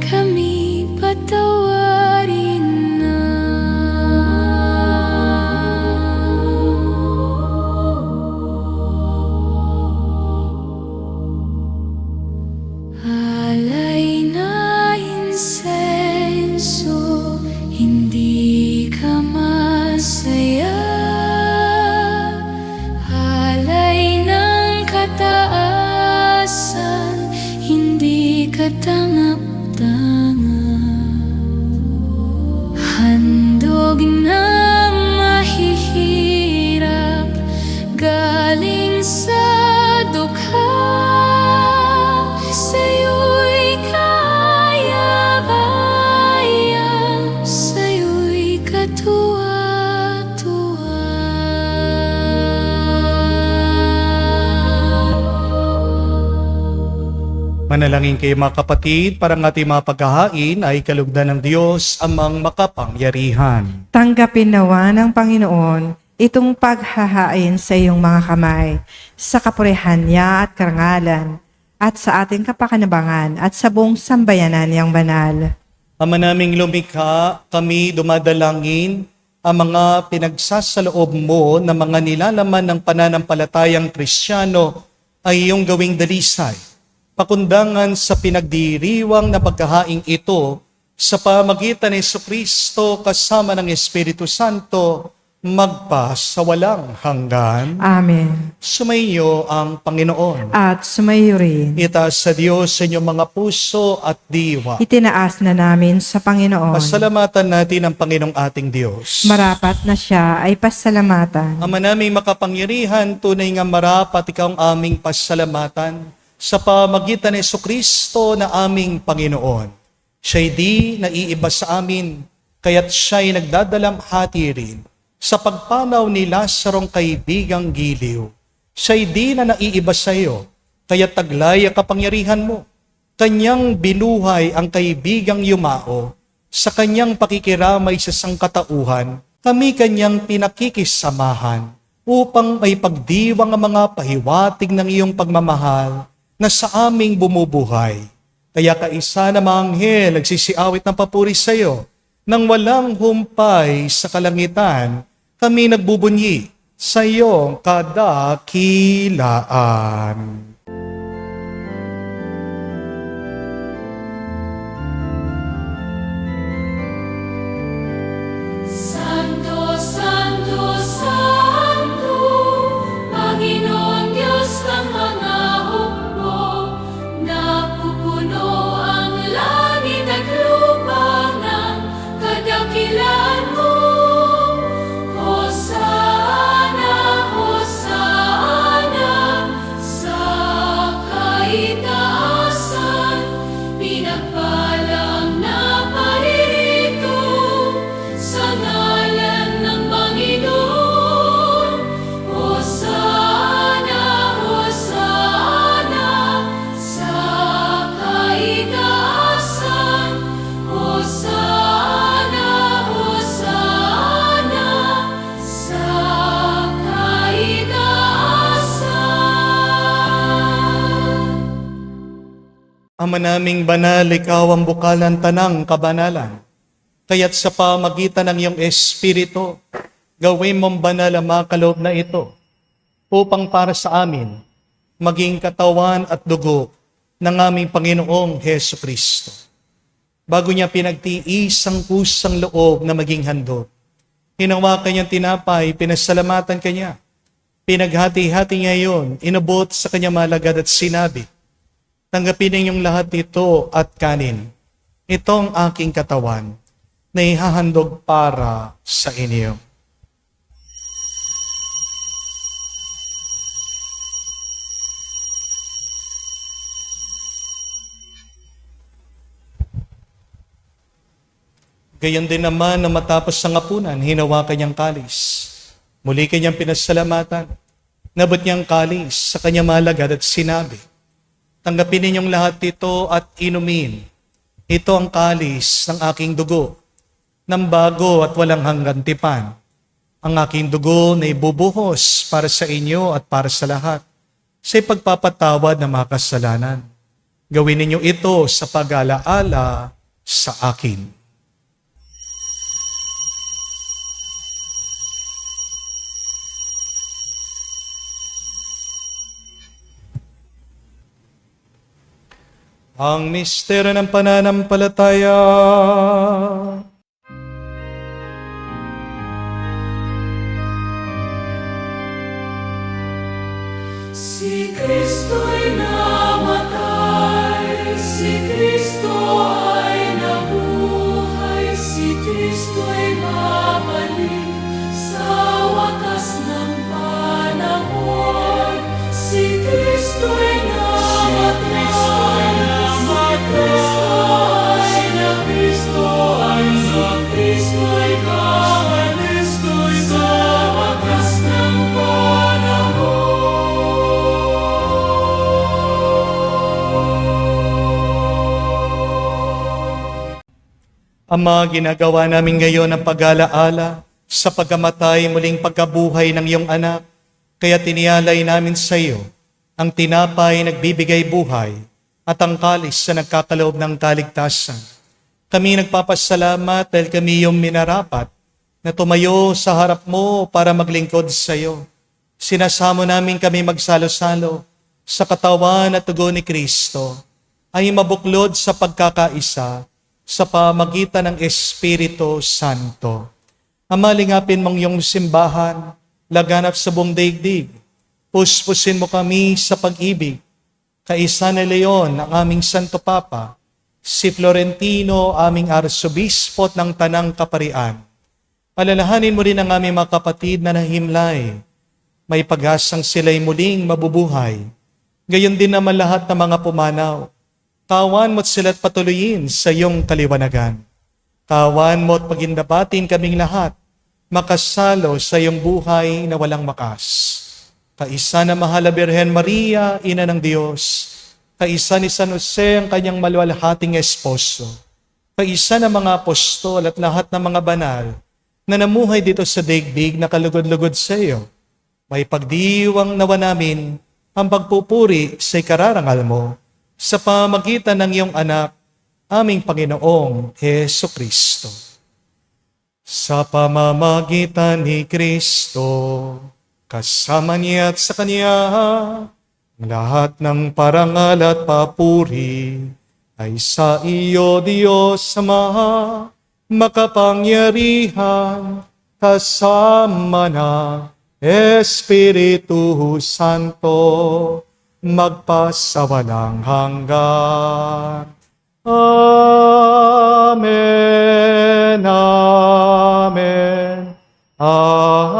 kami patawarin na. Alay na insenso, hindi ka masaya. Kataasan, hindi ka tangap-tangap. Handog na mahihirap, galing sa dukha. Sa'yo'y kaya-kaya, sa'yo'y katuwa-tuwa. Manalangin kayo mga kapatid, para ang ating mga paghahain ay kalugdan ng Diyos amang makapangyarihan. Tanggapin nawa ng Panginoon itong paghahain sa iyong mga kamay, sa kapurihan niya at karangalan, at sa ating kapakinabangan at sa buong sambayanan niyang banal. Ama naming lumikha, kami dumadalangin ang mga pinagsasaloob mo na mga nilalaman ng pananampalatayang Kristiyano ay iyong gawing dalisay. Pakundangan sa pinagdiriwang na pagkahaing ito sa pamagitan ni Jesucristo kasama ng Espiritu Santo magpa sa walang hanggan. Amen. Sumainyo ang Panginoon. At sumayo rin. Itaas sa Diyos sa inyong mga puso at diwa. Itinaas na namin sa Panginoon. Pasalamatan natin ang Panginoong ating Diyos. Marapat na siya ay pasalamatan. Ama naming makapangyarihan, tunay nga marapat ikaw ang aming pasalamatan sa pamagitan ni Jesucristo na aming Panginoon. Siya'y di naiiba sa amin, kaya't siya'y nagdadalamhati rin sa pagpanaw ni Lazarong kaibigang giliw. Siya'y di na naiiba sa iyo, kaya't taglay ang kapangyarihan mo. Kanyang binuhay ang kaibigang yumao, sa kanyang pakikiramay sa sangkatauhan, kami kanyang pinakikisamahan, upang may pagdiwang ang mga pahiwatig ng iyong pagmamahal, na sa aming bumubuhay. Kaya kaisa na mga anghel nagsisiawit ng papuri sa iyo, nang walang humpay sa kalangitan, kami nagbubunyi sa iyong kadakilaan. Santo, Santo, Santo, Panginoon Diyos ng mga hukbo, napupuno ang langit at lupa ng kadakilaan mo. Hosana, Hosana, sa kaitaasan, pinagpalang na paririto sa ngalan ng Panginoon. Hosana, Hosana, sa kaitaasan. Hosana, Hosana, sa kaitaasan. Ama naming banal, ikaw ang bukalan tanang kabanalan. Kaya't sa pamagitan ng iyong Espiritu, gawin mong banal ang mga kaloob na ito upang para sa amin maging katawan at dugo ng aming Panginoong Heso Kristo. Bago niya pinagtiis ang kusang loob na maging handog, hinawakan niyang tinapay, pinasalamatan kanya. Pinaghati-hati niya iyon, inabot sa kanyang malagad at sinabi, tanggapin ninyong lahat ito at kanin. Ito ang aking katawan na ihahandog para sa inyo. Gayon din naman na matapos ang hapunan, hinawakan niyang kalis. Muli kanyang pinasalamatan. Nabot niyang kalis sa kanyang malagad at sinabi, tanggapin ninyong lahat ito at inumin. Ito ang kalis ng aking dugo, ng bago at walang hanggang tipan. Ang aking dugo na ibubuhos para sa inyo at para sa lahat, sa ipagpapatawad ng mga kasalanan. Gawin ninyo ito sa pag-alaala sa akin. Ang misteryo ng pananampalataya. Si Kristo'y namatay, si Kristo ay nabuhay, si Kristo'y babalik sa wakas ng panahon. Si Kristo'y namatay, Kristo'y babalik sa wakas ng Ama, ginagawa namin ngayon ang pag-alaala sa pagkamatay muling pagkabuhay ng iyong anak. Kaya tinialay namin sa iyo ang tinapay nagbibigay buhay at ang kalis na nagkakaloob ng kaligtasan. Kami nagpapasalamat dahil kami iyong minarapat na tumayo sa harap mo para maglingkod sa iyo. Sinasamo namin kami magsalo-salo sa katawan at dugo ni Kristo ay mabuklod sa pagkakaisa sa pamagitan ng Espiritu Santo. Ama, lingapin mong iyong simbahan, laganap sa buong daigdig. Puspusin mo kami sa pag-ibig. Kaisa ni Leon, ang aming Santo Papa, si Florentino, aming Arsobispo ng Tanang Kaparian. Alalahanin mo rin ang aming mga kapatid na nahimlay. May pag-asang sila'y muling mabubuhay. Gayon din naman lahat ng mga pumanaw. Kawan mo't sila't patuloyin sa iyong kaliwanagan. Kawan mo't pagindabatin kaming lahat, makasalo sa iyong buhay na walang wakas. Kaisa na mahal na Birhen Maria, Ina ng Diyos. Kaisa ni San Jose, ang kanyang maluwalhating esposo. Kaisa ng mga apostol at lahat ng mga banal na namuhay dito sa daigdig na kalugod-lugod sa iyo. May pagdiwang nawa namin ang pagpupuri sa ikararangal mo sa pamagitan ng iyong anak, aming Panginoong Heso Kristo. sa pamamagitan ni Kristo, kasama niya at sa Kanya, lahat ng parangal at papuri ay sa iyo, Diyos Ama, makapangyarihan, kasama na Espiritu Santo, magpasawalang hanggan. Amen, amen, amen,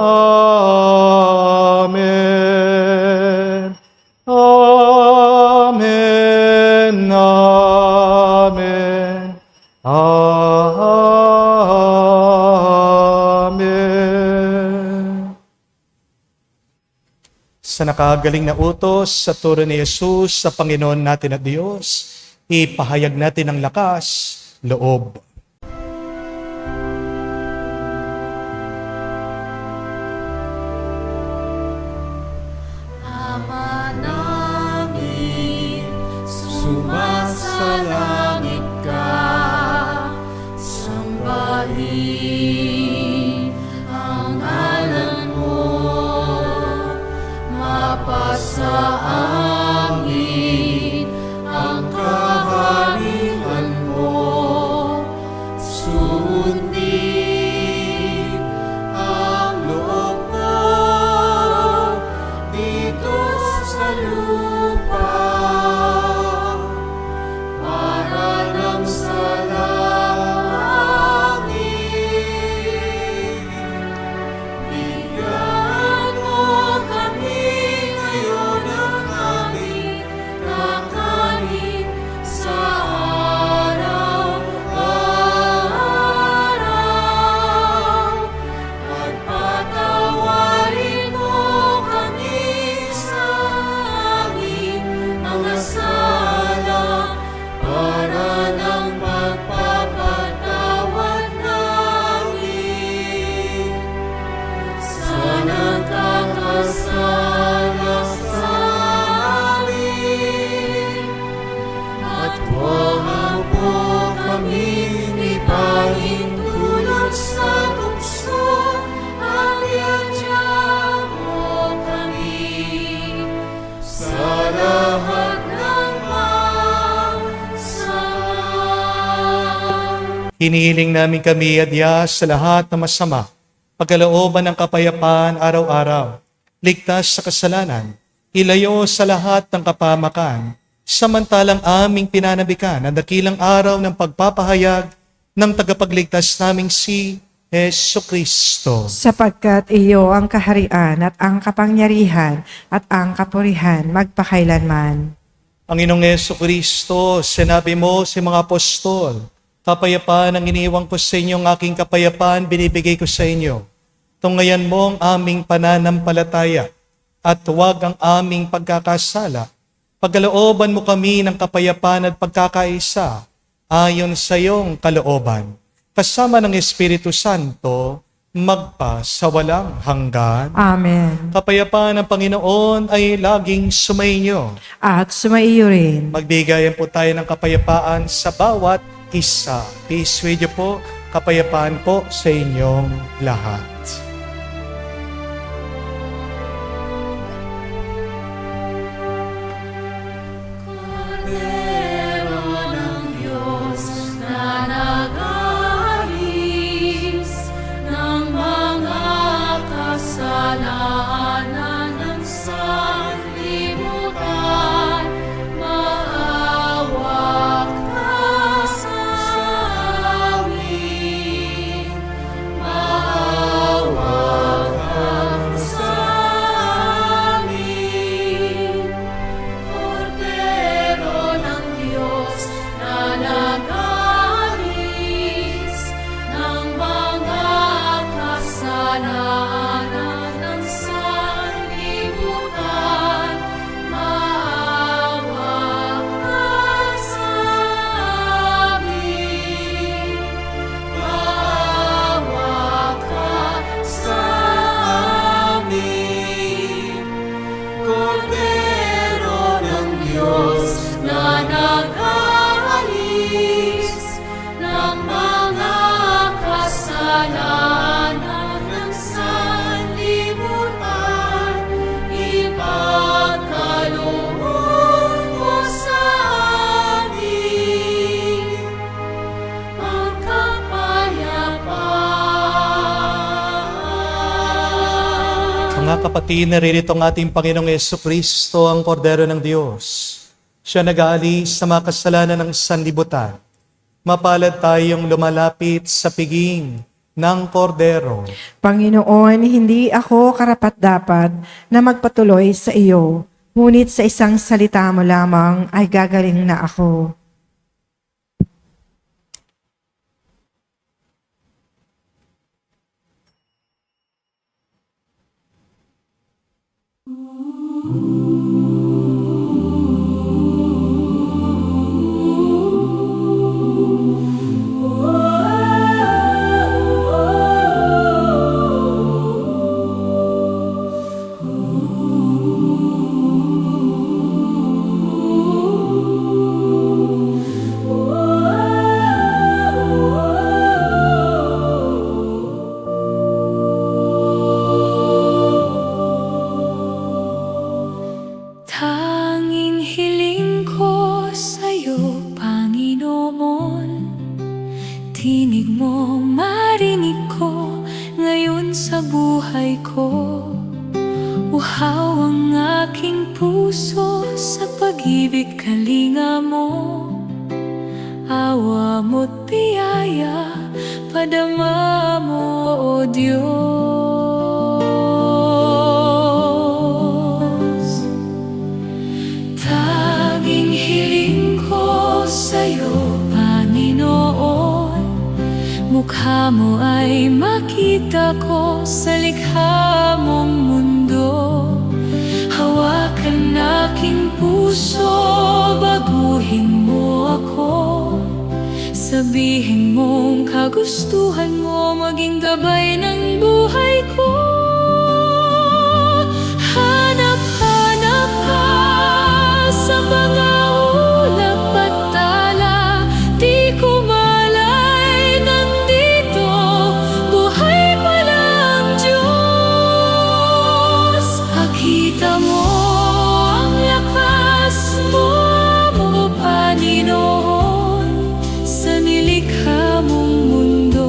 amen, amen, amen. Sa nakagaling na utos sa turo ni Jesus sa Panginoon natin at Diyos, ipahayag natin ang lakas, loob. Ama namin, sumasalangit ka, sambahin ang ngalan mo, mapasa amin ang kaharian mo, sundin ang loob mo dito sa lupa, para nang sa langit. Bigyan mo kami ngayon ng aming kakanin sa araw-araw, at patawarin mo kami sa aming mga sala, para ng pagpapatawad namin sa nagkakasala sa amin. At huwag mo kami ipahintulot sa bukso, at iadya mo kami sa lahat ng masama. Hinihiling namin kami adya sa lahat ng masama, pagkalooban ng kapayapaan araw-araw, ligtas sa kasalanan, ilayo sa lahat ng kapamakan, samantalang aming pinanabikan ang dakilang araw ng pagpapahayag ng tagapagligtas naming si Jesucristo. Sapagkat iyo ang kaharian at ang kapangyarihan at ang kapurihan magpakailanman. Panginoong Jesucristo, sinabi mo sa mga apostol, kapayapaan ang iniwan ko sa inyo, ang aking kapayapaan binibigay ko sa inyo. Tungayan mo ang aming pananampalataya at huwag ang aming pagkakasala. Pagkalooban mo kami ng kapayapaan at pagkakaisa ayon sa iyong kalooban. Kasama ng Espiritu Santo, magpa sa walang hanggan. Amen. Kapayapaan ng Panginoon ay laging sumainyo. At sumaiyo rin. Magbigayan po tayo ng kapayapaan sa bawat isa. Peace with you po. Kapayapaan po sa inyong lahat. Kordero ng Diyos na nag-aalis ng mga kasalanan ng sanlibutan, maawa ka sa amin, maawa Mga kapatid, naririto ang ating Panginoong Jesucristo, ang Kordero ng Diyos. Siya nag-aalis sa mga kasalanan ng sanlibutan. Mapalad tayong lumalapit sa piging ng Kordero. Panginoon, hindi ako karapat-dapat na magpatuloy sa iyo, ngunit sa isang salita mo lamang ay gagaling na ako. Tanging hiling ko sa'yo, Panginoon, tinig mo marinig ko ngayon sa buhay ko. Uhaw ang aking puso sa pag-ibig kalinga mo. Awa mo't biyaya, padama mo, O Diyos. Tanging hiling ko sa'yo, Panginoon, mukha mo ay makita ko sa likha mong mundo. Hawakan aking puso, baguhin mo ako. Sabihin mong kagustuhan mo maging gabay ng buhay ko. Hanap-hanap ka sa mga ulap at tala, di ko malay nandito, buhay pala ang Diyos. Pakita mo ang lakas mo, Panginoon, sa nilikha mong mundo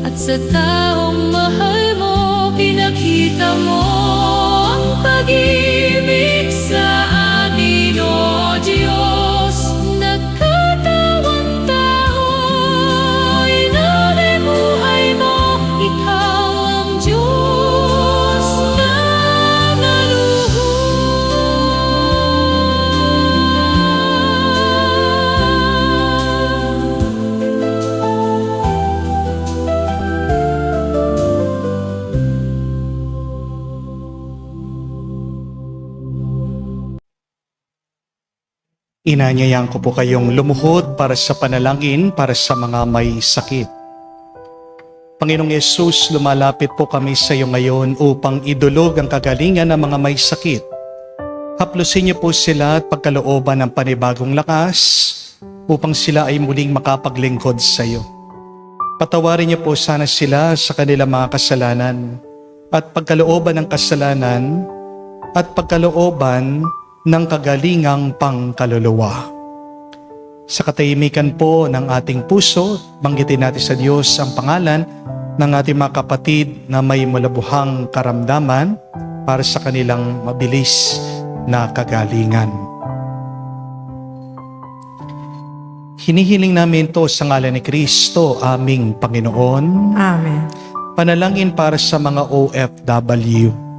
at sa taong mahal mo. Pinakita mo ang pag-ibig sa amin, O Diyos. Nagkatawang tao, inabubuhay mo. Ikaw ang Diyos na Inanyayahan ko po kayong lumuhod para sa panalangin para sa mga may sakit. Panginoong Yesus, lumalapit po kami sa iyo ngayon upang idulog ang kagalingan ng mga may sakit. Haplusin niyo po sila at pagkalooban ng panibagong lakas upang sila ay muling makapaglingkod sa iyo. Patawarin niyo po sana sila sa kanilang mga kasalanan at pagkalooban ng kasalanan at pagkalooban ng kagalingang pangkaluluwa. Sa katahimikan po ng ating puso, banggitin natin sa Diyos ang pangalan ng ating mga kapatid na may malabuhang karamdaman para sa kanilang mabilis na kagalingan. Hinihiling namin to sa ngalan ni Kristo, aming Panginoon. Amen. Panalangin para sa mga OFW.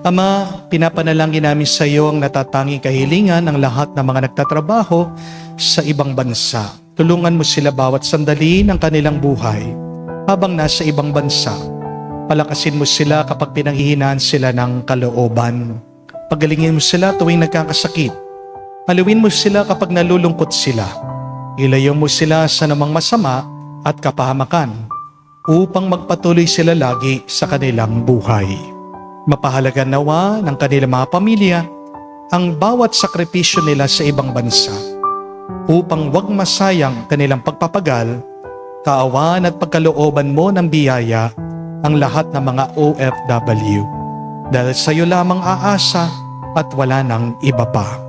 Ama, pinapanalangin namin sa iyo ang natatanging kahilingan ng lahat ng mga nagtatrabaho sa ibang bansa. Tulungan mo sila bawat sandali ng kanilang buhay habang nasa ibang bansa. Palakasin mo sila kapag pinanghihinaan sila ng kalooban. Pagalingin mo sila tuwing nagkakasakit. Aliwin mo sila kapag nalulungkot sila. Ilayo mo sila sa namang masama at kapahamakan upang magpatuloy sila lagi sa kanilang buhay. Mapahalaga nawa ng kanilang mga pamilya ang bawat sakripisyo nila sa ibang bansa upang wag masayang kanilang pagpapagal, kaawaan at pagkalooban mo ng biyaya ang lahat ng mga OFW. Dahil sa iyo lamang aasa at wala nang iba pa.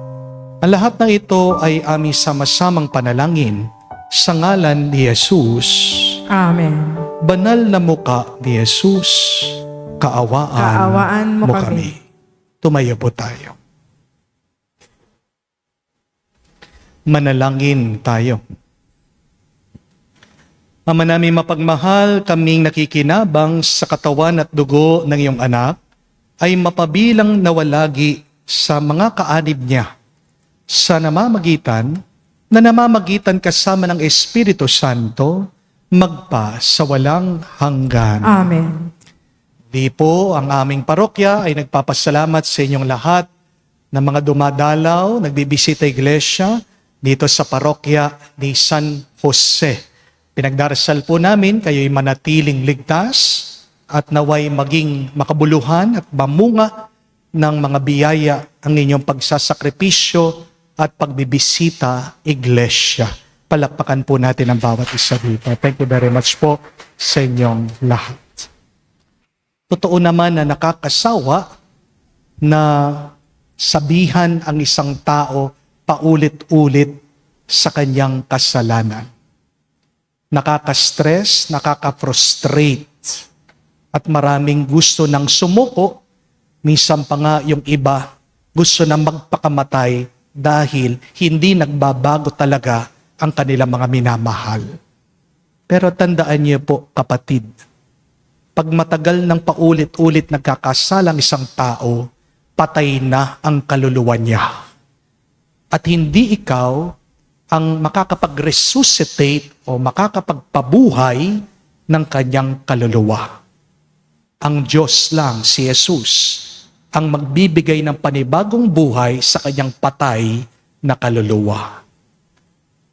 Ang lahat ng ito ay aming sama-samang panalangin sa ngalan ni Jesus. Amen. Banal na muka ni Jesus, kaawaan mo kami. Tumayo po tayo. Manalangin tayo. Ama namin mapagmahal, kaming nakikinabang sa katawan at dugo ng iyong anak, ay mapabilang nawalagi sa mga kaanib niya sa namamagitan kasama ng Espiritu Santo, magpa sa walang hanggan. Amen. Di po ang aming parokya ay nagpapasalamat sa inyong lahat na mga dumadalaw, nagbibisita iglesia dito sa parokya ni San Jose. Pinagdarasal po namin kayo'y manatiling ligtas at naway maging makabuluhan at mamunga ng mga biyaya ang inyong pagsasakripisyo at pagbibisita iglesia. Palakpakan po natin ang bawat isa dito. Thank you very much po sa inyong lahat. Totoo naman na nakakasawa na sabihan ang isang tao paulit-ulit sa kanyang kasalanan. Nakaka-stress, nakaka-frustrate, at maraming gusto ng sumuko, minsan pa nga yung iba gusto na magpakamatay dahil hindi nagbabago talaga ang kanilang mga minamahal. Pero tandaan niyo po, kapatid, pag matagal ng paulit-ulit nagkakasalang isang tao, patay na ang kaluluwa niya. At hindi ikaw ang makakapag-resuscitate o makakapagpabuhay ng kanyang kaluluwa. Ang Diyos lang, si Jesus, ang magbibigay ng panibagong buhay sa kanyang patay na kaluluwa.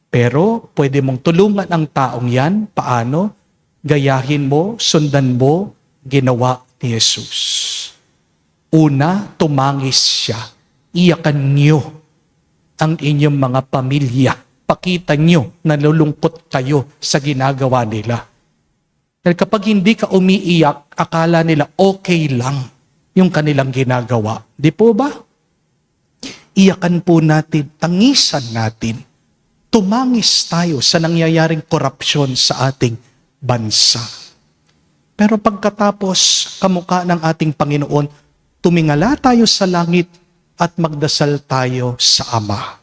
Pero pwede mong tulungan ang taong yan. Paano? Gayahin mo, sundan mo, ginawa ni Jesus. Una, tumangis siya. Iyakan niyo ang inyong mga pamilya. Pakita niyo na nalulungkot kayo sa ginagawa nila. Dahil kapag hindi ka umiiyak, akala nila okay lang yung kanilang ginagawa. Di po ba? Iyakan po natin, tangisan natin. Tumangis tayo sa nangyayaring korupsyon sa ating bansa. Pero pagkatapos kamukha ng ating Panginoon, tumingala tayo sa langit at magdasal tayo sa Ama.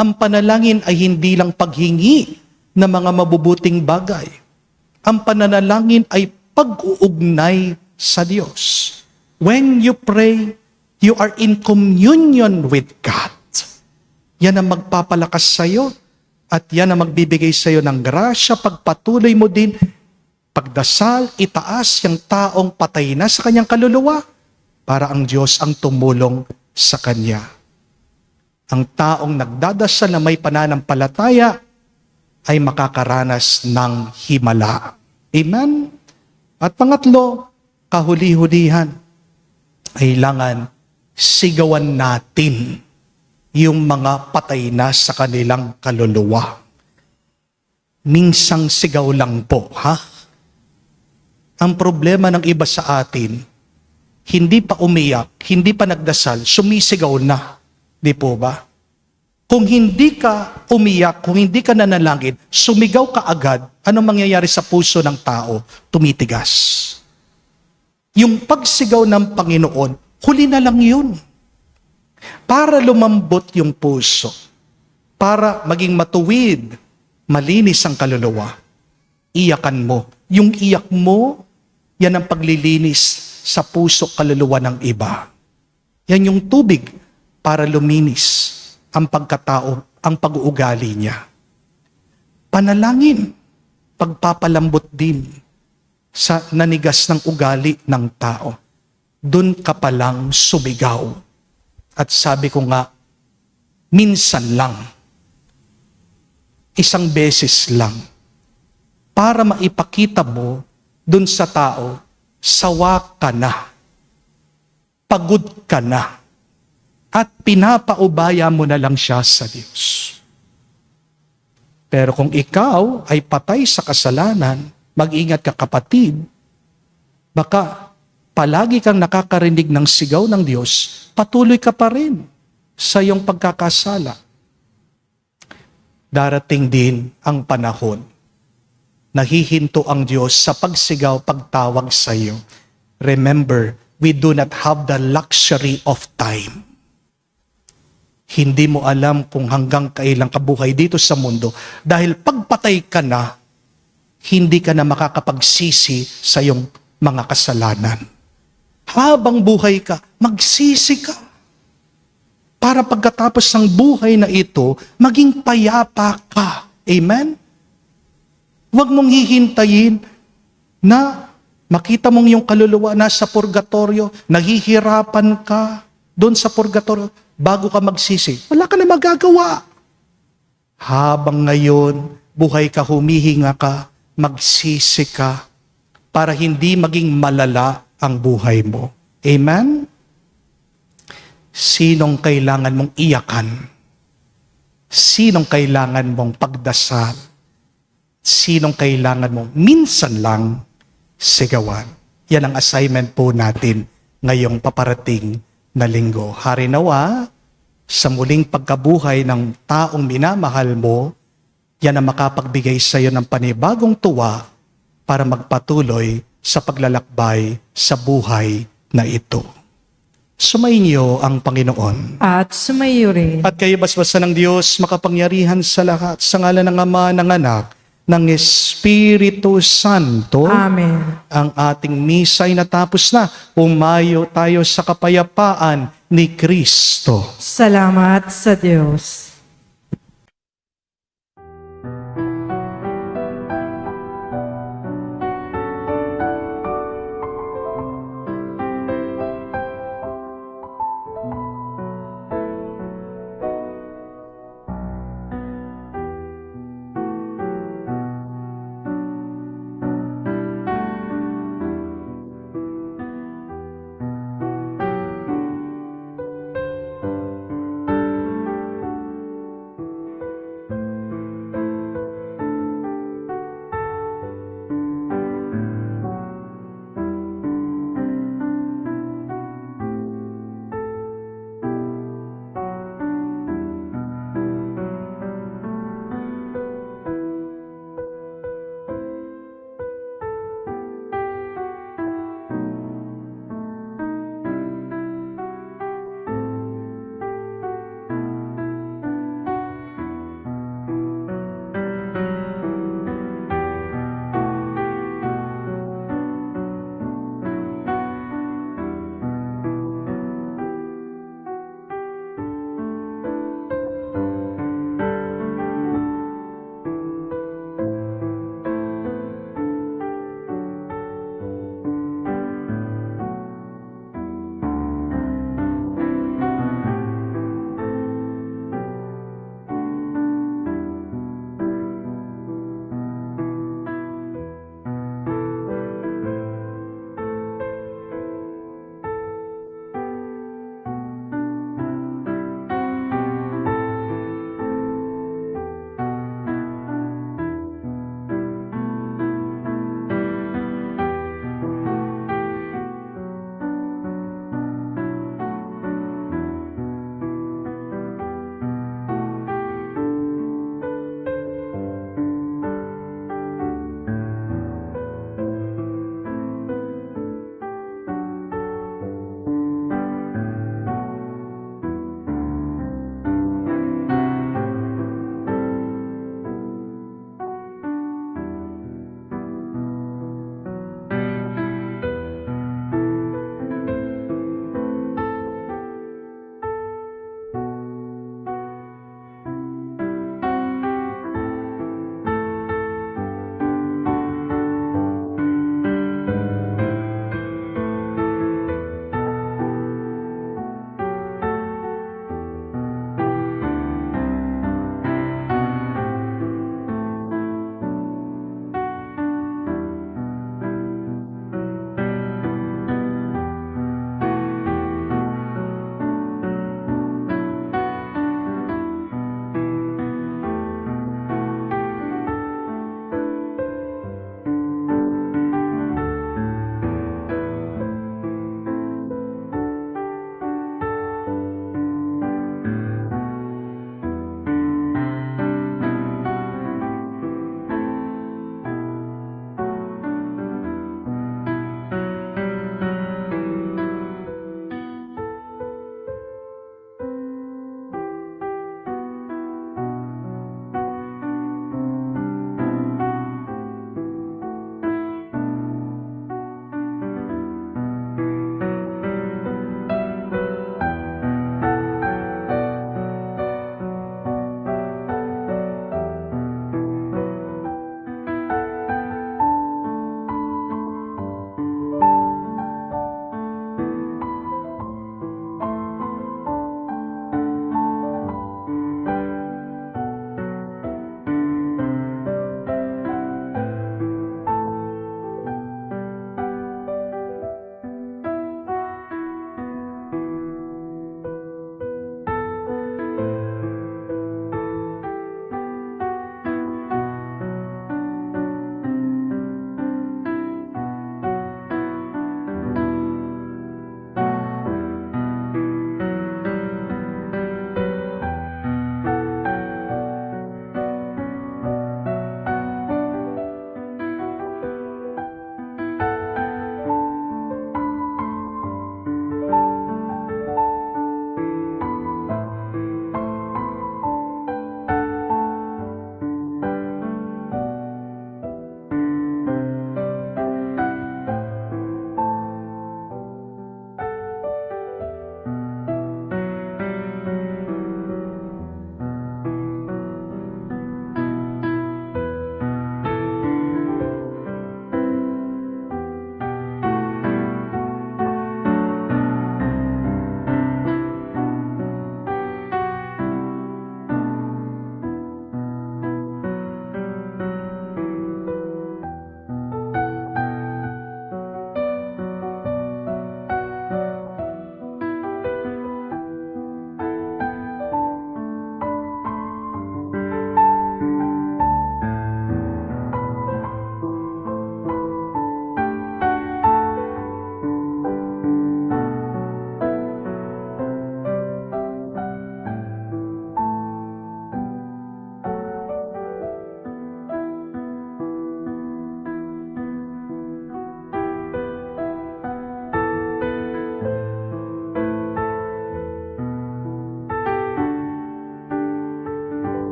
Ang panalangin ay hindi lang paghingi ng mga mabubuting bagay. Ang pananalangin ay pag-uugnay sa Diyos. When you pray, you are in communion with God. Yan ang magpapalakas sa iyo at yan ang magbibigay sa iyo ng grasya. Pagpatuloy mo din, pagdasal, itaas yung taong patay na sa kanyang kaluluwa para ang Diyos ang tumulong sa kanya. Ang taong nagdadasal na may pananampalataya ay makakaranas ng himala. Amen? At pangatlo, kahuli-hulihan, kailangan sigawan natin yung mga patay na sa kanilang kaluluwa. Minsang sigaw lang po, ha? Ang problema ng iba sa atin, hindi pa umiyak, hindi pa nagdasal, sumisigaw na. Di po ba? Kung hindi ka umiyak, kung hindi ka nanalangin, sumigaw ka agad, anong mangyayari sa puso ng tao? Tumitigas. Yung pagsigaw ng Panginoon, huli na lang yun. Para lumambot yung puso, para maging matuwid, malinis ang kaluluwa, iyakan mo. Yung iyak mo, yan ang paglilinis sa puso kaluluwa ng iba. Yan yung tubig para luminis ang pagkatao, ang pag-uugali niya. Panalangin, pagpapalambot din sa nanigas ng ugali ng tao. Doon ka palang sumigaw. At sabi ko nga, minsan lang, isang beses lang, para maipakita mo doon sa tao, sawa ka na, pagod ka na, at pinapaubaya mo na lang siya sa Diyos. Pero kung ikaw ay patay sa kasalanan, mag-ingat ka kapatid, baka palagi kang nakakarinig ng sigaw ng Diyos, patuloy ka pa rin sa iyong pagkakasala. Darating din ang panahon, nahihinto ang Diyos sa pagsigaw, pagtawag sa iyo. remember, we do not have the luxury of time. Hindi mo alam kung hanggang kailan ka buhay dito sa mundo. Dahil pagpatay ka na, hindi ka na makakapagsisi sa iyong mga kasalanan. Habang buhay ka, magsisi ka. Para pagkatapos ng buhay na ito, maging payapa ka. Amen? Huwag mong hihintayin na makita mong yung kaluluwa nasa purgatorio, naghihirapan ka doon sa purgatorio, bago ka magsisi. Wala ka na magagawa. Habang ngayon, buhay ka, humihinga ka, magsisi ka, para hindi maging malala ang buhay mo. Amen? Sinong kailangan mong iyakan? Sinong kailangan mong pagdasal? Sinong kailangan mong minsan lang sigawan? Yan ang assignment po natin ngayong paparating na linggo. Hari nawa, sa muling pagkabuhay ng taong minamahal mo, yan ang makapagbigay sa iyo ng panibagong tuwa para magpatuloy sa paglalakbay sa buhay na ito. Sumainyo ang Panginoon. At sumayo rin. At kayo basbasan ng Diyos, makapangyarihan sa lahat, sa ngalan ng Ama, ng Anak, ng Espiritu Santo. Amen. Ang ating misa ay natapos na. Umayo tayo sa kapayapaan ni Kristo. Salamat sa Diyos.